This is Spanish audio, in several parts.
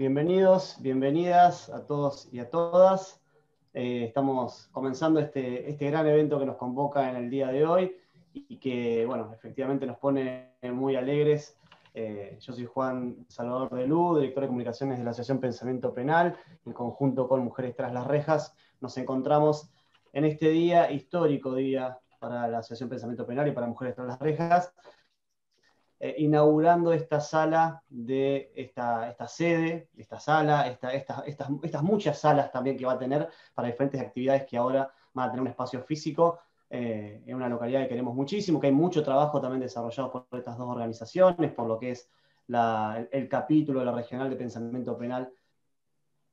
bienvenidos, bienvenidas a todos y a todas. Estamos comenzando este gran evento que nos convoca en el día de hoy y que, bueno, efectivamente nos pone muy alegres. Yo soy Juan Salvador de Lú, director de comunicaciones de la Asociación Pensamiento Penal. En conjunto con Mujeres Tras las Rejas, nos encontramos en este día, histórico día para la Asociación Pensamiento Penal y para Mujeres Tras las Rejas, inaugurando esta sala, esta sede, esta sala, estas muchas salas también que va a tener para diferentes actividades que ahora van a tener un espacio físico en una localidad que queremos muchísimo, que hay mucho trabajo también desarrollado por estas dos organizaciones, por lo que es el capítulo de la Regional de Pensamiento Penal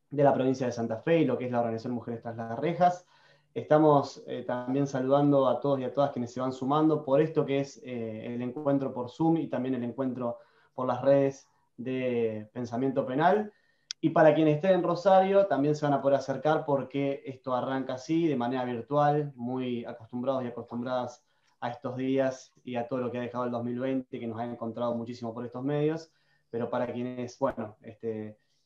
de la provincia de Santa Fe y lo que es la organización Mujeres Tras las Rejas. Estamos también saludando a todos y a todas quienes se van sumando por esto que es el encuentro por Zoom y también el encuentro por las redes de Pensamiento Penal. Y para quienes estén en Rosario también se van a poder acercar porque esto arranca así, de manera virtual, muy acostumbrados y acostumbradas a estos días y a todo lo que ha dejado el 2020, que nos ha encontrado muchísimo por estos medios, pero para quienes, bueno,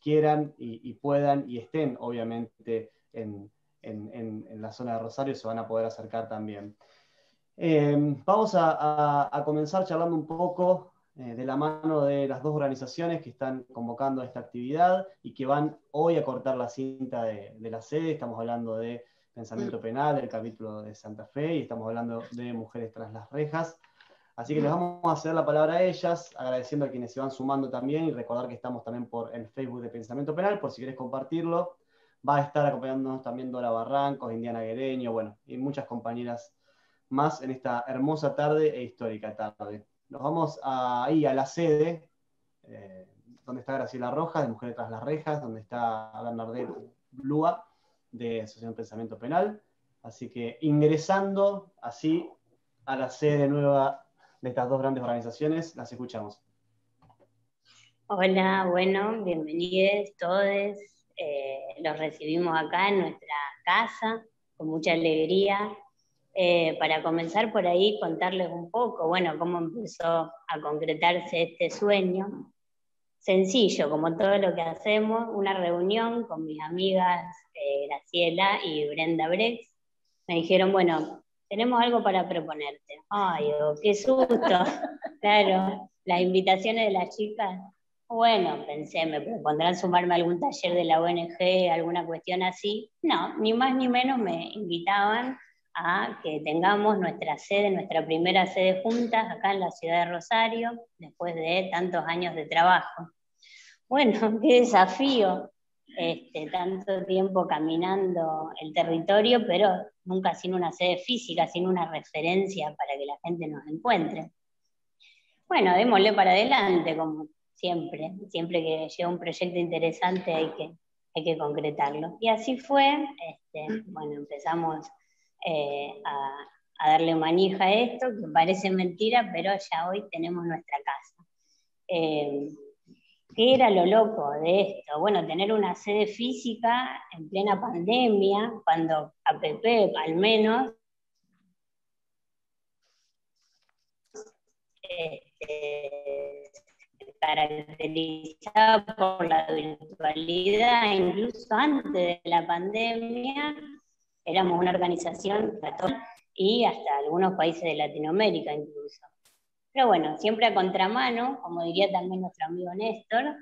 quieran y puedan y estén obviamente en la zona de Rosario, se van a poder acercar también. Vamos a comenzar charlando un poco de la mano de las dos organizaciones que están convocando esta actividad y que van hoy a cortar la cinta de la sede. Estamos hablando de Pensamiento Penal, del capítulo de Santa Fe, y estamos hablando de Mujeres Tras las Rejas. Así que les vamos a ceder la palabra a ellas, agradeciendo a quienes se van sumando también y recordar que estamos también por el Facebook de Pensamiento Penal, por si querés compartirlo. Va a estar acompañándonos también Dora Barrancos, Indiana Guereño, bueno, y muchas compañeras más en esta hermosa tarde e histórica tarde. Nos vamos ahí a la sede, donde está Graciela Rojas, de Mujeres Tras las Rejas, donde está Bernadette Blúa, de Asociación Pensamiento Penal. Así que ingresando así a la sede nueva de estas dos grandes organizaciones, las escuchamos. Hola, bueno, bienvenidos todos. Los recibimos acá en nuestra casa con mucha alegría. Para comenzar por ahí, contarles un poco, bueno, cómo empezó a concretarse este sueño. Sencillo, como todo lo que hacemos, una reunión con mis amigas Graciela y Brenda Brex. Me dijeron, bueno, tenemos algo para proponerte. Ay, qué susto. Claro, las invitaciones de las chicas. Bueno, pensé, me propondrán sumarme a algún taller de la ONG, alguna cuestión así. No, ni más ni menos me invitaban a que tengamos nuestra sede, nuestra primera sede juntas acá en la ciudad de Rosario, después de tantos años de trabajo. Bueno, qué desafío, tanto tiempo caminando el territorio, pero nunca sin una sede física, sin una referencia para que la gente nos encuentre. Bueno, démosle para adelante, como siempre que llega un proyecto interesante hay que concretarlo. Y así fue, bueno, empezamos a darle manija a esto, que parece mentira, pero ya hoy tenemos nuestra casa. ¿Qué era lo loco de esto? Bueno, tener una sede física en plena pandemia, cuando APP al menos caracterizada por la virtualidad, incluso antes de la pandemia, éramos una organización católica y hasta algunos países de Latinoamérica incluso. Pero bueno, siempre a contramano, como diría también nuestro amigo Néstor,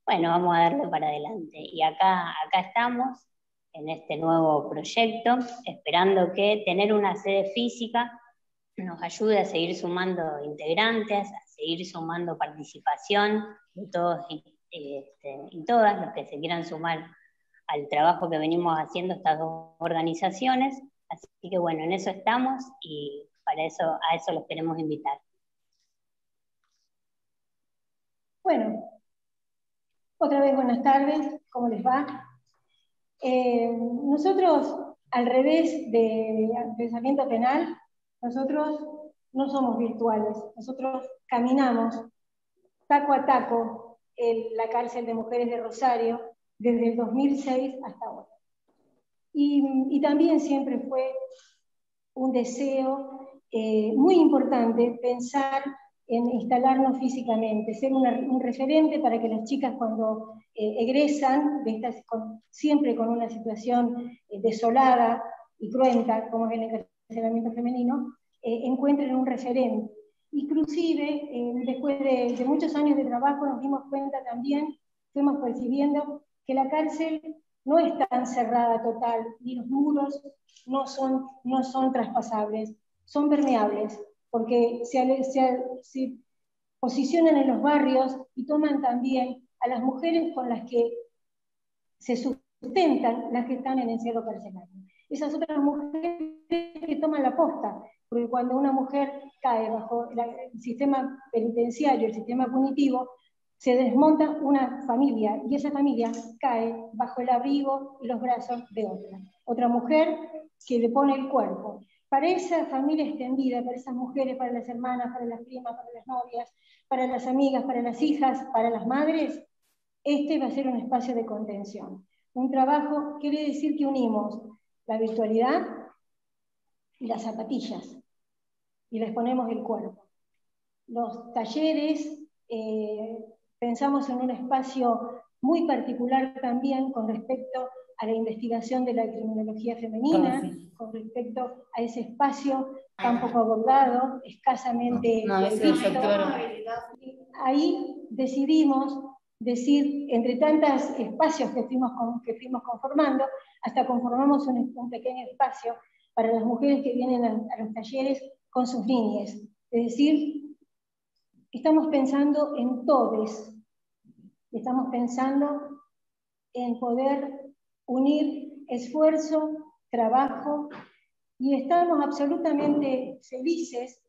bueno, vamos a darle para adelante. Y acá estamos, en este nuevo proyecto, esperando que tener una sede física nos ayude a seguir sumando integrantes, a seguir sumando participación de todos y todas los que se quieran sumar al trabajo que venimos haciendo estas dos organizaciones. Así que bueno, en eso estamos y a eso los queremos invitar. Bueno, otra vez buenas tardes, ¿cómo les va? Nosotros, al revés del pensamiento penal, nosotros no somos virtuales, nosotros caminamos taco a taco en la cárcel de mujeres de Rosario desde el 2006 hasta ahora. Y también siempre fue un deseo muy importante pensar en instalarnos físicamente, ser un referente para que las chicas cuando egresan, siempre con una situación desolada y cruenta, como es el encarcelamiento femenino, encuentren un referente. Inclusive, después de muchos años de trabajo, nos dimos cuenta también, fuimos percibiendo que la cárcel no es tan cerrada total, ni los muros no son traspasables, son permeables, porque se posicionan en los barrios y toman también a las mujeres con las que se sustentan las que están en encierro carcelario. Esas otras mujeres que toman la posta, porque cuando una mujer cae bajo el sistema penitenciario, el sistema punitivo, se desmonta una familia y esa familia cae bajo el abrigo y los brazos de otra mujer que le pone el cuerpo. Para esa familia extendida, para esas mujeres, para las hermanas, para las primas, para las novias, para las amigas, para las hijas, para las madres, este va a ser un espacio de contención. Un trabajo quiere decir que unimos la virtualidad y las zapatillas y les ponemos el cuerpo. Los talleres, pensamos en un espacio muy particular también con respecto a la investigación de la criminología femenina, con respecto a ese espacio tan poco abordado, escasamente visto. Ahí decidimos decir, entre tantos espacios que fuimos conformando, hasta conformamos un pequeño espacio para las mujeres que vienen a los talleres con sus niñas. Es decir, estamos pensando en todos, estamos pensando en poder unir esfuerzo, trabajo, y estamos absolutamente felices,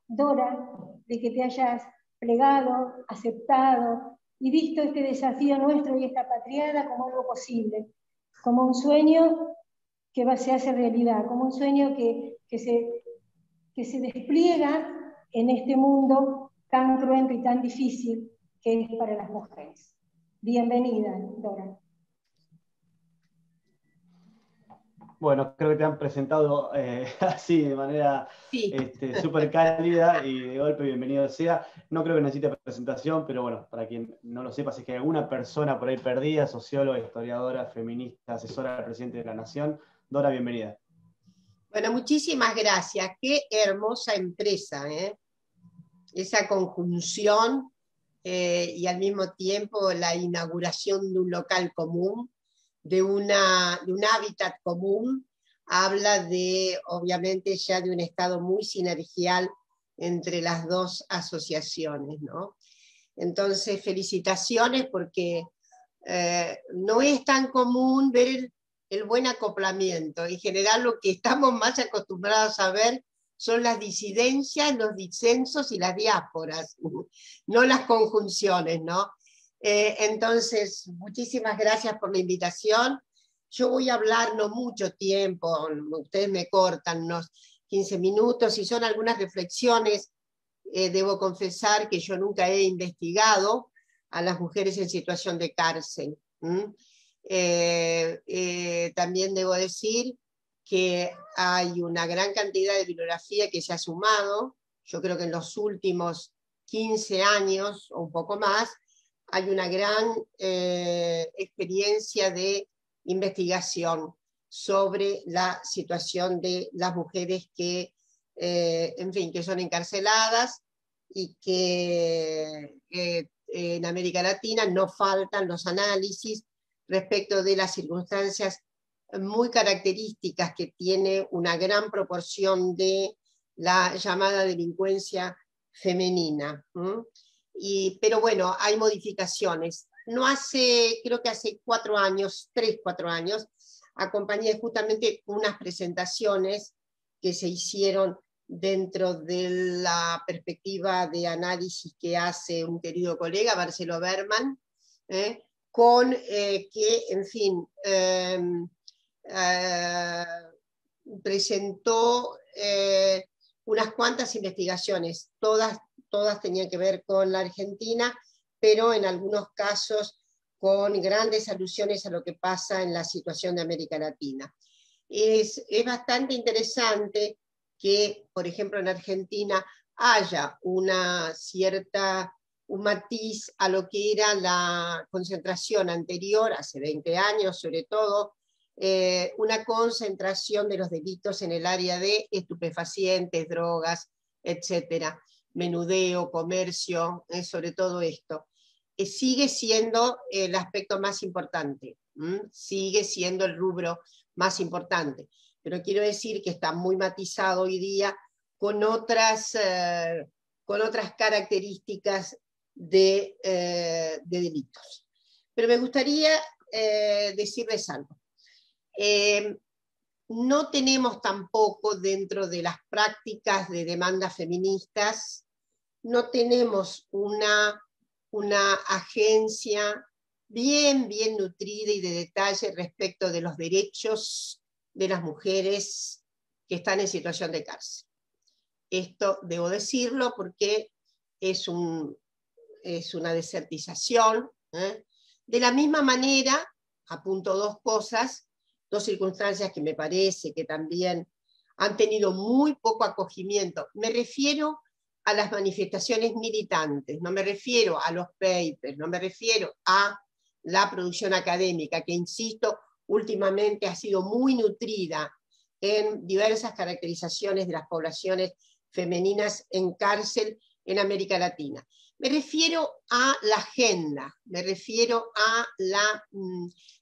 Dora, de que te hayas plegado, aceptado y visto este desafío nuestro y esta patriada como algo posible, como un sueño que se hace realidad, como un sueño que se despliega en este mundo tan cruento y tan difícil que es para las mujeres. Bienvenida, Dora. Bueno, creo que te han presentado así, de manera súper cálida y de golpe bienvenido sea. No creo que necesite presentación, pero bueno, para quien no lo sepa, si es que hay alguna persona por ahí perdida, socióloga, historiadora, feminista, asesora del presidente de la Nación, Dora, bienvenida. Bueno, muchísimas gracias. Qué hermosa empresa, ¿eh? Esa conjunción y al mismo tiempo la inauguración de un local común, de un hábitat común, habla obviamente ya de un estado muy sinergial entre las dos asociaciones, ¿no? Entonces, felicitaciones porque no es tan común ver el buen acoplamiento. En general, lo que estamos más acostumbrados a ver son las disidencias, los disensos y las diásporas, no las conjunciones, ¿no? Entonces, muchísimas gracias por la invitación. Yo voy a hablar no mucho tiempo, ustedes me cortan unos 15 minutos, y son algunas reflexiones. Debo confesar que yo nunca he investigado a las mujeres en situación de cárcel. También debo decir que hay una gran cantidad de bibliografía que se ha sumado. Yo creo que en los últimos 15 años o un poco más hay una gran experiencia de investigación sobre la situación de las mujeres que, en fin, que son encarceladas, y que en América Latina no faltan los análisis respecto de las circunstancias muy características que tiene una gran proporción de la llamada delincuencia femenina. Pero bueno, hay modificaciones. Creo que hace 4 años, 3, 4 años, acompañé justamente unas presentaciones que se hicieron dentro de la perspectiva de análisis que hace un querido colega, Marcelo Berman, con que, en fin, presentó unas cuantas investigaciones, todas tenían que ver con la Argentina, pero en algunos casos con grandes alusiones a lo que pasa en la situación de América Latina. Es bastante interesante que, por ejemplo, en Argentina haya un matiz a lo que era la concentración anterior, hace 20 años sobre todo, una concentración de los delitos en el área de estupefacientes, drogas, etcétera, menudeo, comercio, sobre todo esto. Sigue siendo el aspecto más importante, sigue siendo el rubro más importante, pero quiero decir que está muy matizado hoy día con otras características de delitos. Pero me gustaría decirles algo. No tenemos tampoco dentro de las prácticas de demandas feministas, no tenemos una agencia bien nutrida y de detalle respecto de los derechos de las mujeres que están en situación de cárcel. Esto debo decirlo porque es una desertización. De la misma manera, apunto dos circunstancias que me parece que también han tenido muy poco acogimiento. Me refiero a las manifestaciones militantes, no me refiero a los papers, no me refiero a la producción académica, que insisto, últimamente ha sido muy nutrida en diversas caracterizaciones de las poblaciones femeninas en cárcel en América Latina. Me refiero a la agenda, me refiero a la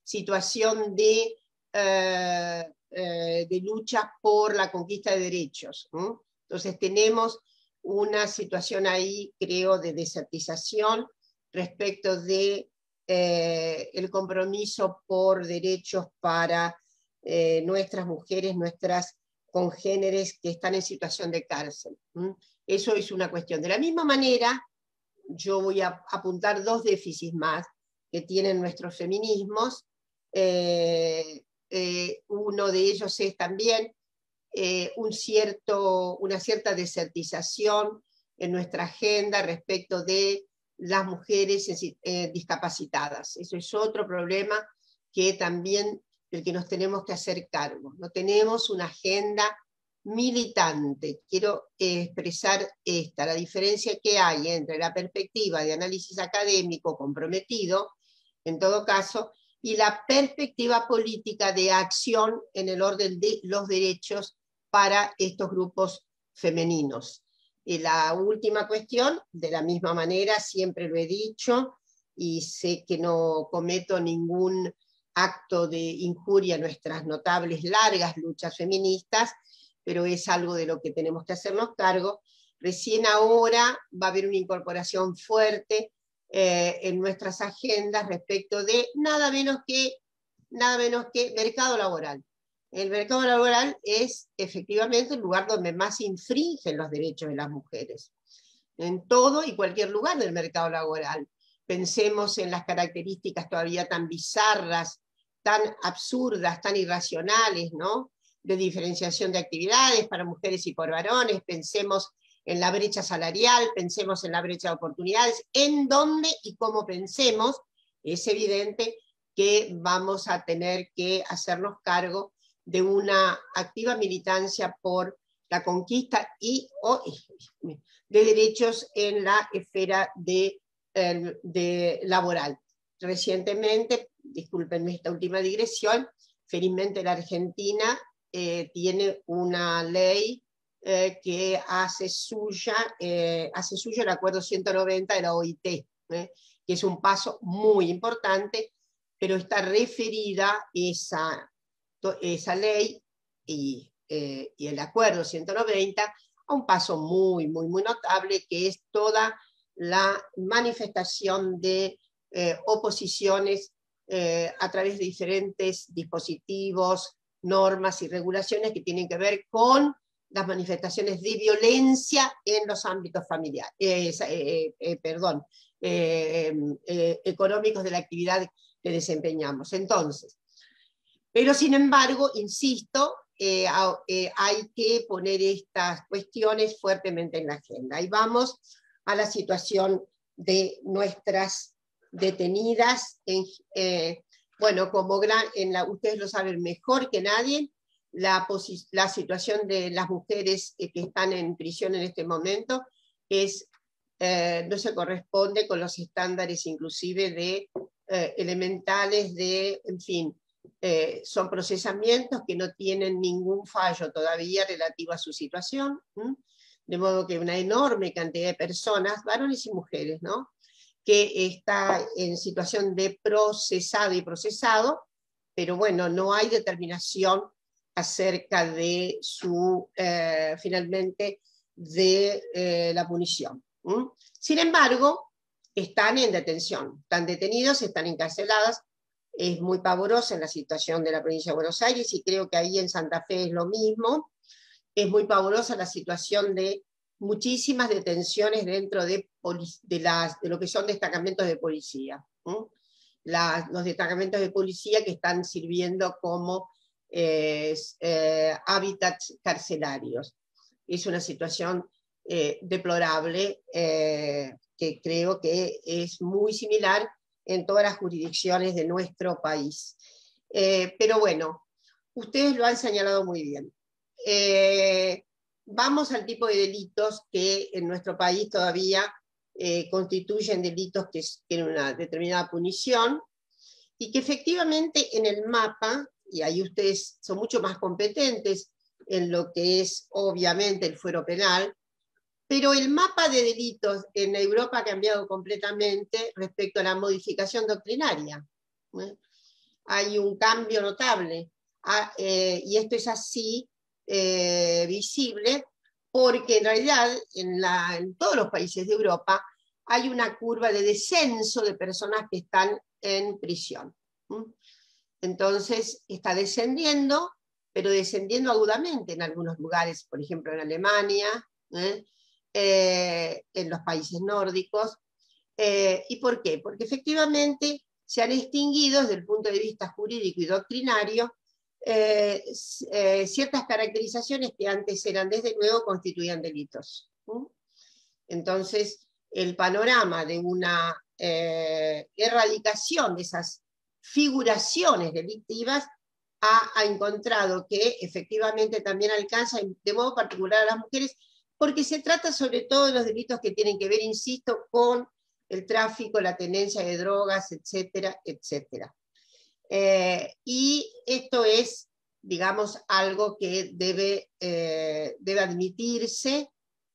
situación de lucha por la conquista de derechos. Entonces tenemos una situación ahí, creo, de desertización respecto de el compromiso por derechos para nuestras mujeres, nuestras congéneres que están en situación de cárcel. Eso es una cuestión. De la misma manera, yo voy a apuntar dos déficits más que tienen nuestros feminismos. Uno de ellos es también una cierta desertización en nuestra agenda respecto de las mujeres discapacitadas. Eso es otro problema que también del que nos tenemos que hacer cargo. No tenemos una agenda militante. Quiero expresar la diferencia que hay entre la perspectiva de análisis académico comprometido, en todo caso, y la perspectiva política de acción en el orden de los derechos para estos grupos femeninos. Y la última cuestión, de la misma manera, siempre lo he dicho, y sé que no cometo ningún acto de injuria a nuestras notables largas luchas feministas, pero es algo de lo que tenemos que hacernos cargo. Recién ahora va a haber una incorporación fuerte en nuestras agendas respecto de nada menos que mercado laboral. El mercado laboral es efectivamente el lugar donde más se infringen los derechos de las mujeres, en todo y cualquier lugar del mercado laboral. Pensemos en las características todavía tan bizarras, tan absurdas, tan irracionales, ¿no?, de diferenciación de actividades para mujeres y por varones. Pensemos en la brecha salarial, pensemos en la brecha de oportunidades, en donde y cómo pensemos, es evidente que vamos a tener que hacernos cargo de una activa militancia por la conquista de derechos en la esfera de laboral. Recientemente, discúlpenme esta última digresión, felizmente la Argentina tiene una ley que hace suyo el acuerdo 190 de la OIT, que es un paso muy importante, pero está referida esa ley y el acuerdo 190 a un paso muy notable, que es toda la manifestación de oposiciones a través de diferentes dispositivos, normas y regulaciones que tienen que ver con las manifestaciones de violencia en los ámbitos familiares, económicos de la actividad que desempeñamos. Entonces, pero sin embargo, insisto, hay que poner estas cuestiones fuertemente en la agenda. Y vamos a la situación de nuestras detenidas. Bueno, ustedes lo saben mejor que nadie, la situación de las mujeres que están en prisión en este momento no se corresponde con los estándares inclusive de elementales en fin, son procesamientos que no tienen ningún fallo todavía relativo a su situación, de modo que una enorme cantidad de personas, varones y mujeres, ¿no?, que está en situación de procesado y procesado, pero bueno, no hay determinación acerca de finalmente, de la punición. Sin embargo, están en detención, están detenidos, están encarceladas. Es muy pavorosa en la situación de la provincia de Buenos Aires, y creo que ahí en Santa Fe es lo mismo. Es muy pavorosa la situación de muchísimas detenciones dentro de lo que son destacamentos de policía. Los destacamentos de policía que están sirviendo como hábitats carcelarios. Es una situación deplorable, que creo que es muy similar en todas las jurisdicciones de nuestro país. Pero bueno, ustedes lo han señalado muy bien. Vamos al tipo de delitos que en nuestro país todavía constituyen delitos que tienen una determinada punición, y que efectivamente en el mapa, y ahí ustedes son mucho más competentes en lo que es obviamente el fuero penal, pero el mapa de delitos en Europa ha cambiado completamente respecto a la modificación doctrinaria. Hay un cambio notable, y esto es así visible, porque en realidad en todos los países de Europa hay una curva de descenso de personas que están en prisión. Entonces está descendiendo, pero descendiendo agudamente en algunos lugares, por ejemplo en Alemania, en los países nórdicos. ¿Y por qué? Porque efectivamente se han extinguido desde el punto de vista jurídico y doctrinario ciertas caracterizaciones que antes eran, desde luego, constituían delitos. Entonces, el panorama de una erradicación de esas figuraciones delictivas ha encontrado que efectivamente también alcanza de modo particular a las mujeres, porque se trata sobre todo de los delitos que tienen que ver, insisto, con el tráfico, la tenencia de drogas, etcétera, etcétera. Y esto es, digamos, algo que debe admitirse,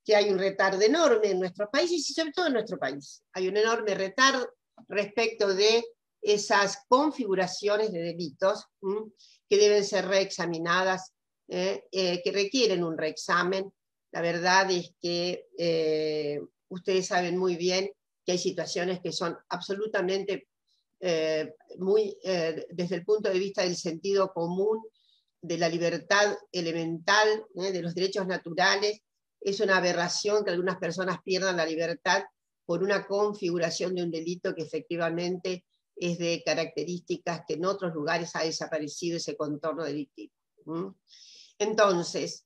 que hay un retardo enorme en nuestros países, y sobre todo en nuestro país. Hay un enorme retardo respecto de esas configuraciones de delitos que deben ser reexaminadas, que requieren un reexamen. La verdad es que ustedes saben muy bien que hay situaciones que son absolutamente desde el punto de vista del sentido común, de la libertad elemental, de los derechos naturales. Es una aberración que algunas personas pierdan la libertad por una configuración de un delito que efectivamente es de características que en otros lugares ha desaparecido ese contorno delictivo. Entonces,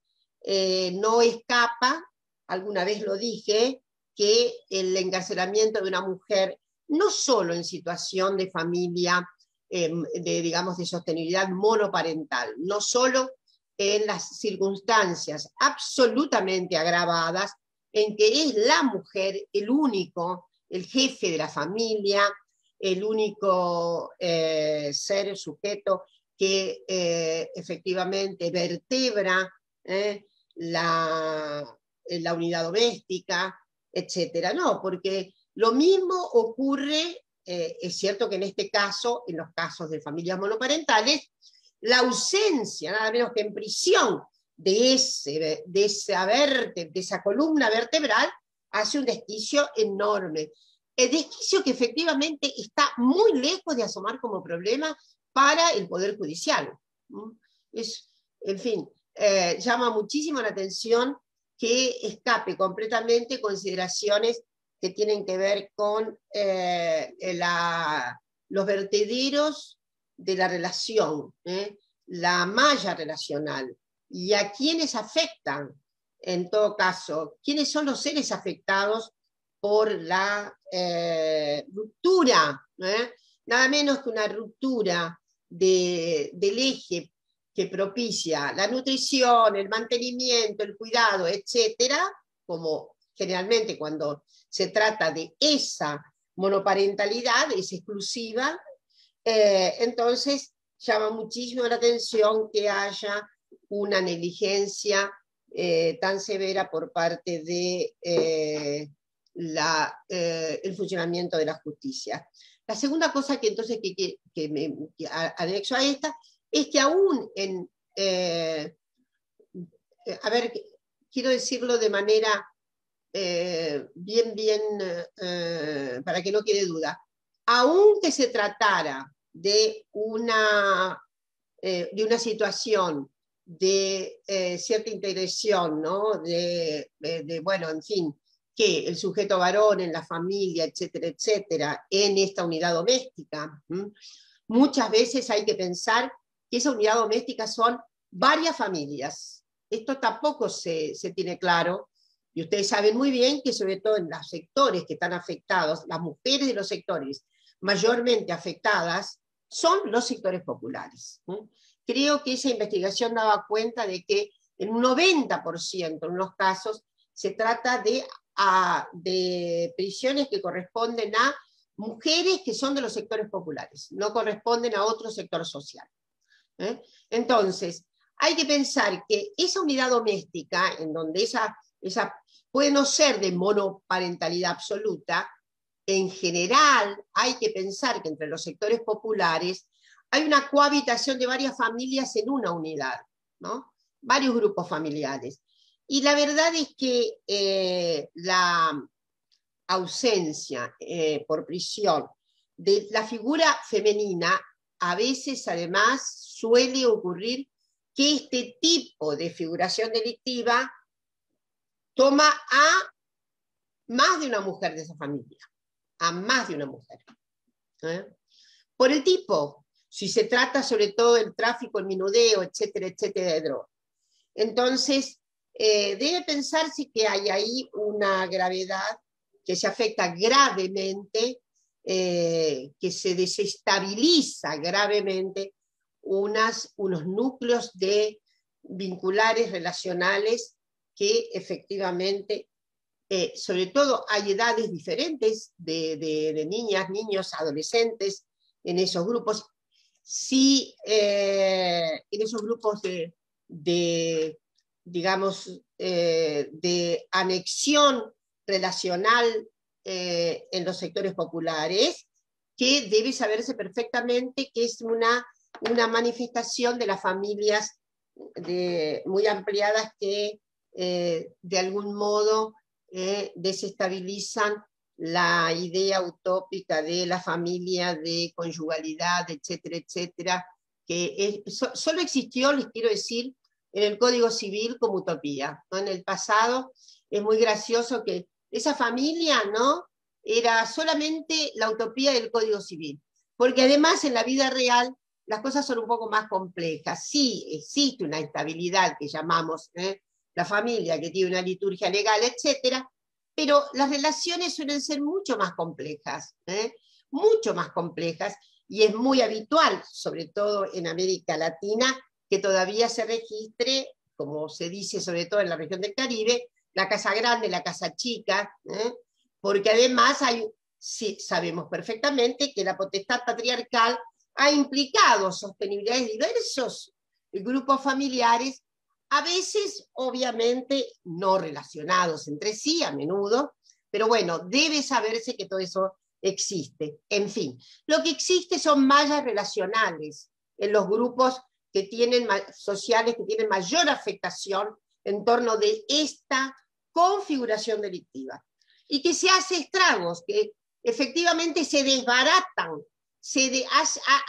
no escapa, alguna vez lo dije, que el encarcelamiento de una mujer, no solo en situación de familia, digamos, de sostenibilidad monoparental, no solo en las circunstancias absolutamente agravadas en que es la mujer el jefe de la familia, el único ser sujeto que efectivamente vertebra la unidad doméstica, etcétera. No, porque lo mismo ocurre, es cierto que en este caso, en los casos de familias monoparentales, la ausencia, nada menos que en prisión, de esa columna vertebral, hace un desquicio enorme. El desquicio que efectivamente está muy lejos de asomar como problema para el Poder Judicial. En fin, llama muchísimo la atención que escape completamente consideraciones que tienen que ver con los vertederos de la relación, la malla relacional, y a quienes afectan, en todo caso, quiénes son los seres afectados por la ruptura, nada menos que una ruptura del eje que propicia la nutrición, el mantenimiento, el cuidado, etcétera, como generalmente cuando se trata de esa monoparentalidad, es exclusiva, entonces llama muchísimo la atención que haya una negligencia tan severa por parte de el funcionamiento de la justicia. La segunda cosa que entonces que anexo a esta es que aún a ver, quiero decirlo de manera bien, para que no quede duda, aunque se tratara de una situación de cierta integración, ¿no? Bueno, en fin, que el sujeto varón en la familia, etcétera, etcétera, en esta unidad doméstica, muchas veces hay que pensar que esa unidad doméstica son varias familias. Esto tampoco se tiene claro, y ustedes saben muy bien que sobre todo en los sectores que están afectados, las mujeres de los sectores mayormente afectadas son los sectores populares. Creo que esa investigación daba cuenta de que en un 90% en los casos se trata de prisiones que corresponden a mujeres que son de los sectores populares, no corresponden a otro sector social. Entonces, hay que pensar que esa unidad doméstica, en donde esa puede no ser de monoparentalidad absoluta, en general hay que pensar que entre los sectores populares hay una cohabitación de varias familias en una unidad, ¿no? Varios grupos familiares. Y la verdad es que la ausencia por prisión de la figura femenina, a veces además suele ocurrir que este tipo de figuración delictiva toma a más de una mujer de esa familia, a más de una mujer. Por el tipo, si se trata sobre todo del tráfico, el menudeo, etcétera, etcétera, de droga. Entonces, debe pensarse que hay ahí una gravedad que se afecta gravemente, que se desestabiliza gravemente unos núcleos de vinculares relacionales que efectivamente, sobre todo hay edades diferentes de niñas, niños, adolescentes en esos grupos. Sí, en esos grupos digamos, de anexión relacional en los sectores populares, que debe saberse perfectamente que es una manifestación de las familias muy ampliadas que de algún modo desestabilizan la idea utópica de la familia, de conyugalidad, etcétera, etcétera, que solo existió, les quiero decir, en el Código Civil como utopía, ¿no? En el pasado es muy gracioso que esa familia, ¿no?, era solamente la utopía del Código Civil, porque además en la vida real las cosas son un poco más complejas. Sí, existe una estabilidad que llamamos la familia, que tiene una liturgia legal, etcétera, pero las relaciones suelen ser mucho más complejas, y es muy habitual, sobre todo en América Latina, que todavía se registre, como se dice sobre todo en la región del Caribe, la casa grande, la casa chica, porque además sí, sabemos perfectamente que la potestad patriarcal ha implicado sostenibilidad de diversos grupos familiares, a veces obviamente no relacionados entre sí, a menudo, pero bueno, debe saberse que todo eso existe. En fin, lo que existe son mallas relacionales en los grupos sociales que tienen mayor afectación en torno de esta configuración delictiva, y que se hace estragos, que efectivamente se desbaratan,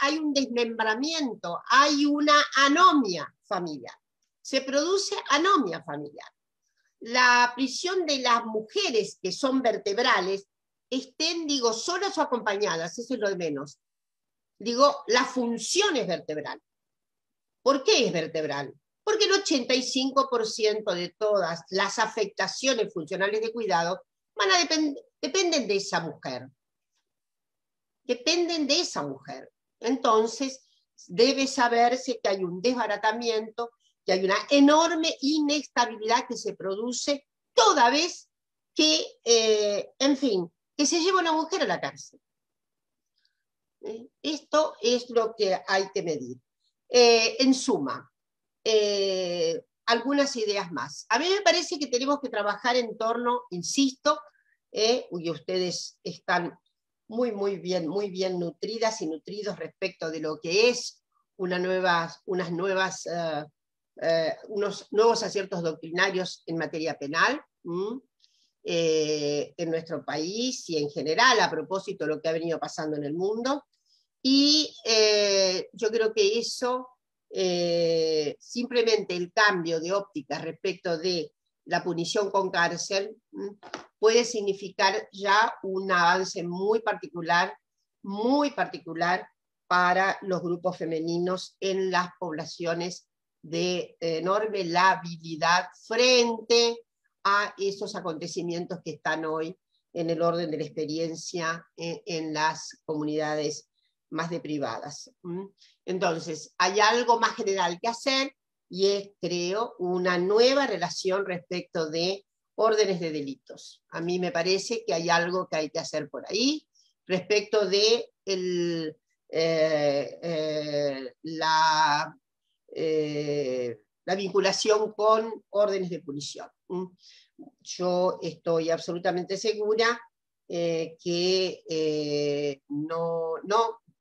hay un desmembramiento, hay una anomia familiar, se produce anomia familiar. La prisión de las mujeres que son vertebrales, estén, digo, solas o acompañadas, eso es lo de menos. Digo, la función es vertebral. ¿Por qué es vertebral? Porque el 85% de todas las afectaciones funcionales de cuidado dependen de esa mujer. Dependen de esa mujer. Entonces, debe saberse que hay un desbaratamiento, que hay una enorme inestabilidad que se produce toda vez que, en fin, que se lleva una mujer a la cárcel. Esto es lo que hay que medir. En suma, algunas ideas más. A mí me parece que tenemos que trabajar en torno, insisto, y ustedes están muy bien nutridas y nutridos respecto de lo que es unos nuevos aciertos doctrinarios en materia penal, en nuestro país y en general a propósito de lo que ha venido pasando en el mundo. Y yo creo que eso, simplemente el cambio de óptica respecto de la punición con cárcel, puede significar ya un avance muy particular para los grupos femeninos en las poblaciones de enorme labilidad frente a esos acontecimientos que están hoy en el orden de la experiencia en las comunidades más deprivadas. Entonces, hay algo más general que hacer, y es, creo, una nueva relación respecto de órdenes de delitos. A mí me parece que hay algo que hay que hacer por ahí, respecto de la vinculación con órdenes de punición. Yo estoy absolutamente segura que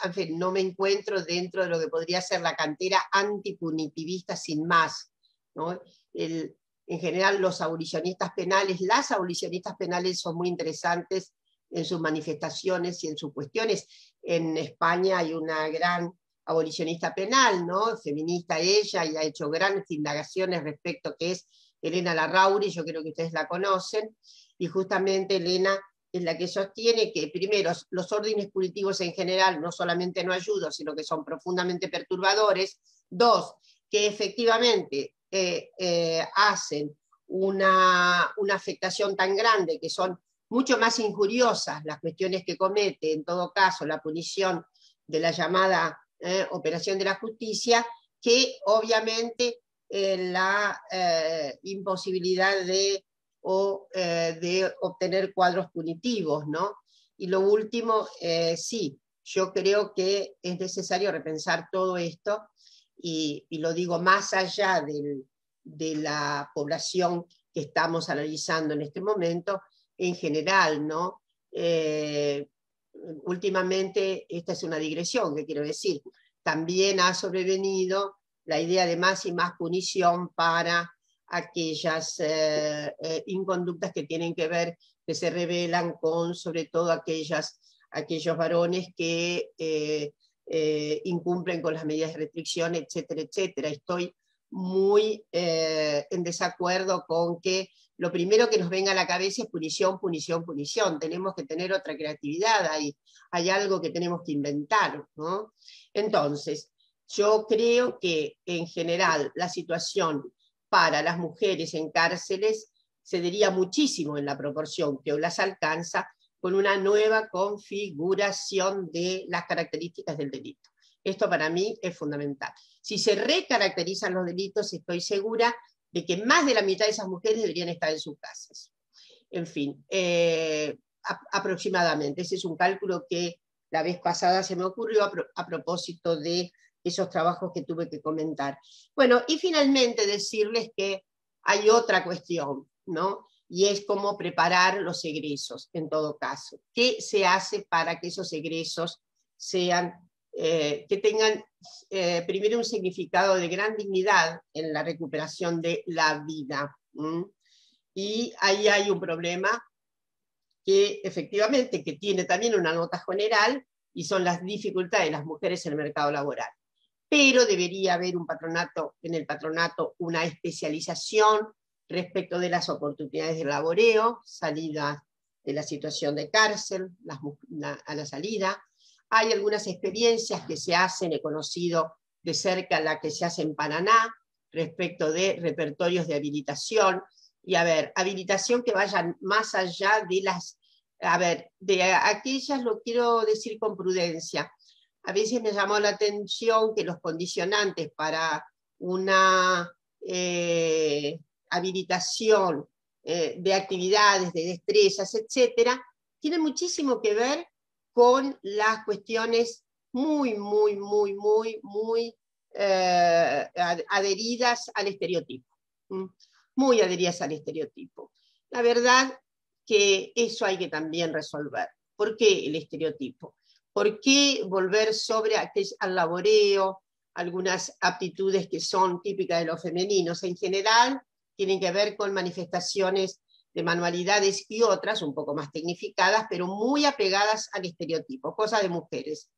en fin, no me encuentro dentro de lo que podría ser la cantera antipunitivista sin más, ¿no? En general las abolicionistas penales son muy interesantes en sus manifestaciones y en sus cuestiones. En España hay una gran abolicionista penal, ¿no? Feminista ella, y ha hecho grandes indagaciones respecto a que es Elena Larrauri, yo creo que ustedes la conocen, y justamente Elena es la que sostiene que, primero, los órdenes punitivos en general no solamente no ayudan, sino que son profundamente perturbadores. Dos, que efectivamente hacen una afectación tan grande, que son mucho más injuriosas las cuestiones que comete, en todo caso, la punición de la llamada operación de la justicia, que obviamente la imposibilidad de obtener cuadros punitivos, ¿no? Y lo último, sí, yo creo que es necesario repensar todo esto, y lo digo más allá de la población que estamos analizando en este momento, en general, ¿no? Últimamente, esta es una digresión, que quiero decir, también ha sobrevenido la idea de más y más punición para aquellas inconductas que tienen que ver, que se revelan con, sobre todo, aquellos varones que incumplen con las medidas de restricción, etcétera, etcétera. Estoy muy en desacuerdo con que lo primero que nos venga a la cabeza es punición, punición, punición. Tenemos que tener otra creatividad ahí. Hay algo que tenemos que inventar, ¿no? Entonces, yo creo que en general la situación para las mujeres en cárceles cedería muchísimo en la proporción que las alcanza con una nueva configuración de las características del delito. Esto para mí es fundamental. Si se recaracterizan los delitos, estoy segura de que más de la mitad de esas mujeres deberían estar en sus casas. En fin, aproximadamente. Ese es un cálculo que la vez pasada se me ocurrió a propósito de esos trabajos que tuve que comentar. Bueno, y finalmente decirles que hay otra cuestión, ¿no? Y es cómo preparar los egresos, en todo caso. ¿Qué se hace para que esos egresos sean, que tengan primero un significado de gran dignidad en la recuperación de la vida? Y ahí hay un problema que efectivamente que tiene también una nota general, y son las dificultades de las mujeres en el mercado laboral. Pero debería haber en el patronato una especialización respecto de las oportunidades de laboreo, salida de la situación de cárcel, a la salida. Hay algunas experiencias que se hacen, he conocido de cerca la que se hace en Paraná, respecto de repertorios de habilitación, y habilitación que vayan más allá de de aquellas, lo quiero decir con prudencia, a veces me llamó la atención que los condicionantes para una habilitación de actividades, de destrezas, etcétera, tienen muchísimo que ver con las cuestiones muy adheridas al estereotipo. Muy adheridas al estereotipo. La verdad que eso hay que también resolver. ¿Por qué el estereotipo? ¿Por qué volver sobre al laboreo, algunas aptitudes que son típicas de los femeninos? En general, tienen que ver con manifestaciones de manualidades y otras, un poco más tecnificadas, pero muy apegadas al estereotipo, cosas de mujeres.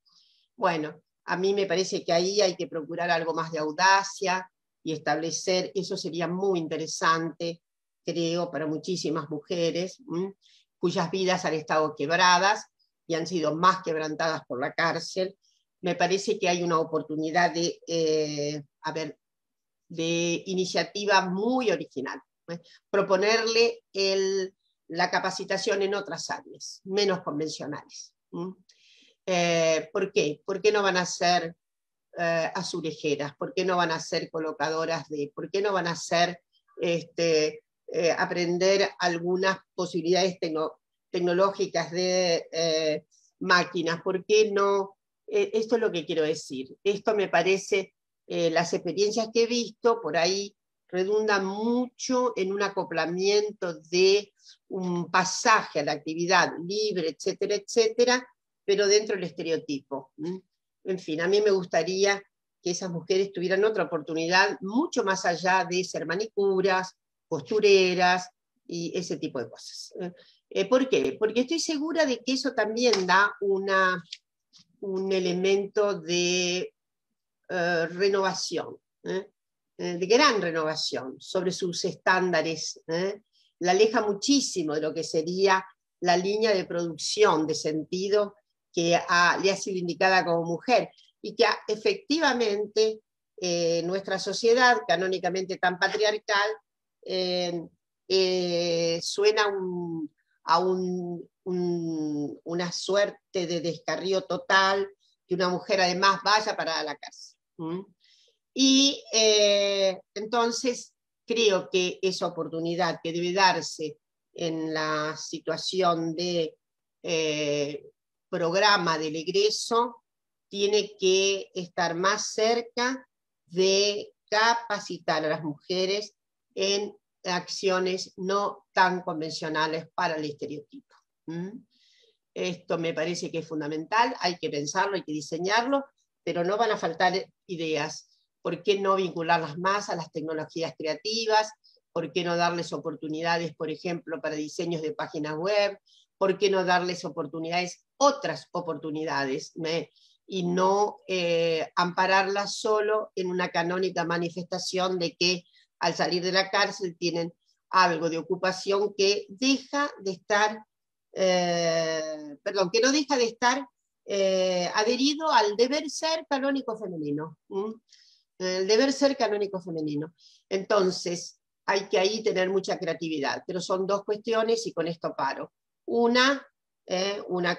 Bueno, a mí me parece que ahí hay que procurar algo más de audacia y establecer, eso sería muy interesante, creo, para muchísimas mujeres, cuyas vidas han estado quebradas y han sido más quebrantadas por la cárcel. Me parece que hay una oportunidad de iniciativa muy original. Proponerle la capacitación en otras áreas, menos convencionales. ¿Por qué? ¿Por qué no van a ser azulejeras? ¿Por qué no van a ser colocadoras por qué no van a ser aprender algunas posibilidades tecnológicas de máquinas? ¿Por qué no? Esto es lo que quiero decir. Esto me parece, las experiencias que he visto por ahí redundan mucho en un acoplamiento de un pasaje a la actividad libre, etcétera, etcétera, pero dentro del estereotipo. En fin, a mí me gustaría que esas mujeres tuvieran otra oportunidad mucho más allá de ser manicuras, costureras y ese tipo de cosas. ¿Por qué? Porque estoy segura de que eso también da un elemento de renovación, de gran renovación sobre sus estándares. La aleja muchísimo de lo que sería la línea de producción de sentido que le ha sido indicada como mujer, y que efectivamente nuestra sociedad, canónicamente tan patriarcal, suena a una suerte de descarrío total, que una mujer además vaya para la cárcel. Y entonces creo que esa oportunidad que debe darse en la situación de programa del egreso tiene que estar más cerca de capacitar a las mujeres en acciones no tan convencionales para el estereotipo. Esto me parece que es fundamental, hay que pensarlo, hay que diseñarlo, pero no van a faltar ideas. ¿Por qué no vincularlas más a las tecnologías creativas? ¿Por qué no darles oportunidades, por ejemplo, para diseños de páginas web? ¿Por qué no darles oportunidades, otras oportunidades, y no ampararlas solo en una canónica manifestación de que al salir de la cárcel tienen algo de ocupación que deja de estar, que no deja de estar adherido al deber ser canónico femenino. El deber ser canónico femenino. Entonces, hay que ahí tener mucha creatividad, pero son dos cuestiones y con esto paro. Una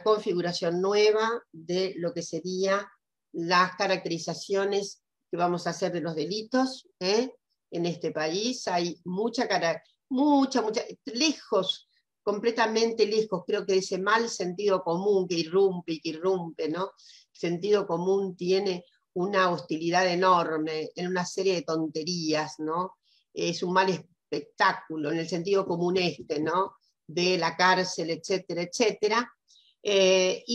configuración nueva de lo que serían las caracterizaciones que vamos a hacer de los delitos en este país. Hay mucha, lejos, completamente lejos, creo que ese mal sentido común que irrumpe, ¿no? Sentido común tiene una hostilidad enorme en una serie de tonterías, ¿no? Es un mal espectáculo en el sentido común ¿no? De la cárcel, etcétera, etcétera. En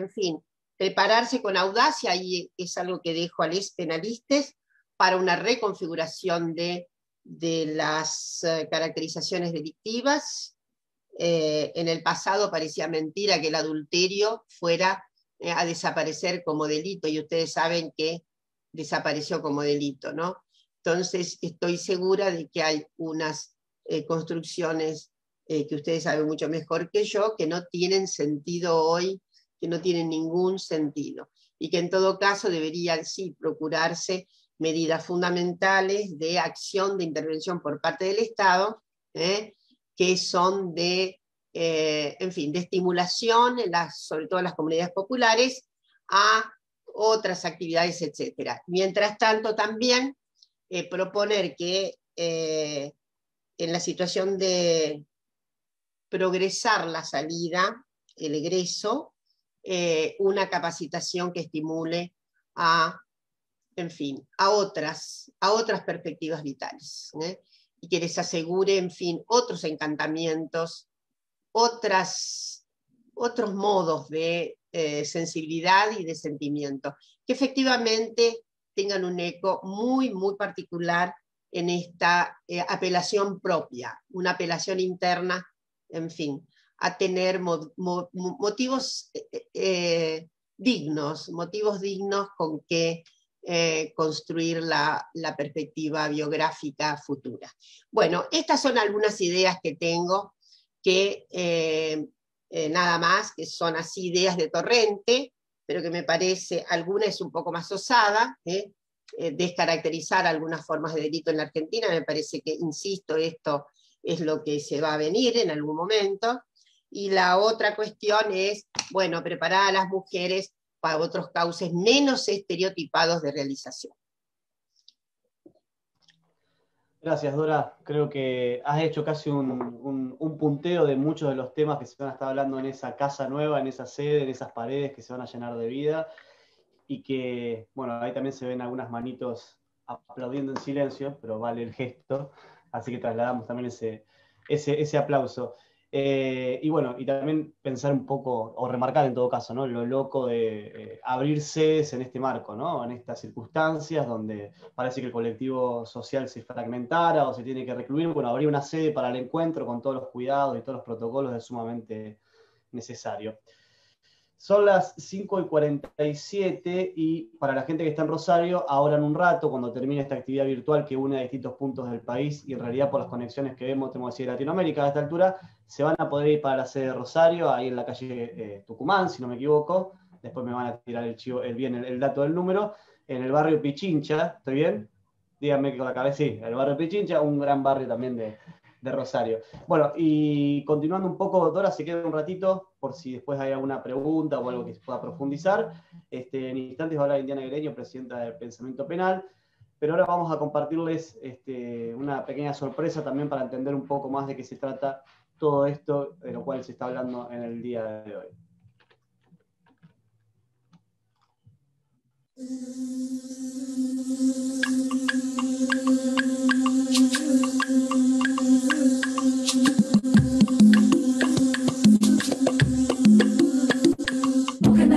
fin, prepararse con audacia, y es algo que dejo a los penalistas, para una reconfiguración de las caracterizaciones delictivas. En el pasado parecía mentira que el adulterio fuera a desaparecer como delito, y ustedes saben que desapareció como delito, ¿no? Entonces estoy segura de que hay unas construcciones que ustedes saben mucho mejor que yo, que no tienen sentido hoy, que no tienen ningún sentido, y que en todo caso deberían sí procurarse medidas fundamentales de acción, de intervención por parte del Estado, que son de, en fin, de estimulación, sobre todo en las comunidades populares, a otras actividades, etc. Mientras tanto, también proponer que en la situación de progresar la salida, el egreso, una capacitación que estimule en fin, a otras perspectivas vitales, y que les asegure, en fin, otros encantamientos, otros modos de sensibilidad y de sentimiento, que efectivamente tengan un eco muy, muy particular en esta apelación propia, una apelación interna, en fin, a tener motivos dignos con que construir la perspectiva biográfica futura. Bueno, estas son algunas ideas que tengo, que nada más, que son así ideas de torrente, pero que me parece, alguna es un poco más osada, descaracterizar algunas formas de delito en la Argentina, me parece que, insisto, esto es lo que se va a venir en algún momento, y la otra cuestión es, bueno, preparar a las mujeres para otros cauces menos estereotipados de realización. Gracias, Dora. Creo que has hecho casi un punteo de muchos de los temas que se van a estar hablando en esa casa nueva, en esa sede, en esas paredes que se van a llenar de vida, y que, bueno, ahí también se ven algunas manitos aplaudiendo en silencio, pero vale el gesto, así que trasladamos también ese aplauso. Y bueno, y también pensar un poco, o remarcar en todo caso, ¿no?, lo loco de abrir sedes en este marco, ¿no?, en estas circunstancias donde parece que el colectivo social se fragmentara o se tiene que recluir. Bueno, abrir una sede para el encuentro con todos los cuidados y todos los protocolos es sumamente necesario. Son las 5:47 y para la gente que está en Rosario, ahora en un rato, cuando termine esta actividad virtual que une a distintos puntos del país, y en realidad por las conexiones que vemos, tenemos que decir, Latinoamérica a esta altura, se van a poder ir para la sede de Rosario, ahí en la calle Tucumán, si no me equivoco. Después me van a tirar el dato del número, en el barrio Pichincha. ¿Estoy bien? Díganme que con la cabeza, sí, el barrio Pichincha, un gran barrio también de Rosario. Bueno, y continuando un poco, Dora se queda un ratito por si después hay alguna pregunta o algo que se pueda profundizar. En instantes va a hablar Indiana Guereño, presidenta del Pensamiento Penal, pero ahora vamos a compartirles una pequeña sorpresa también para entender un poco más de qué se trata todo esto de lo cual se está hablando en el día de hoy.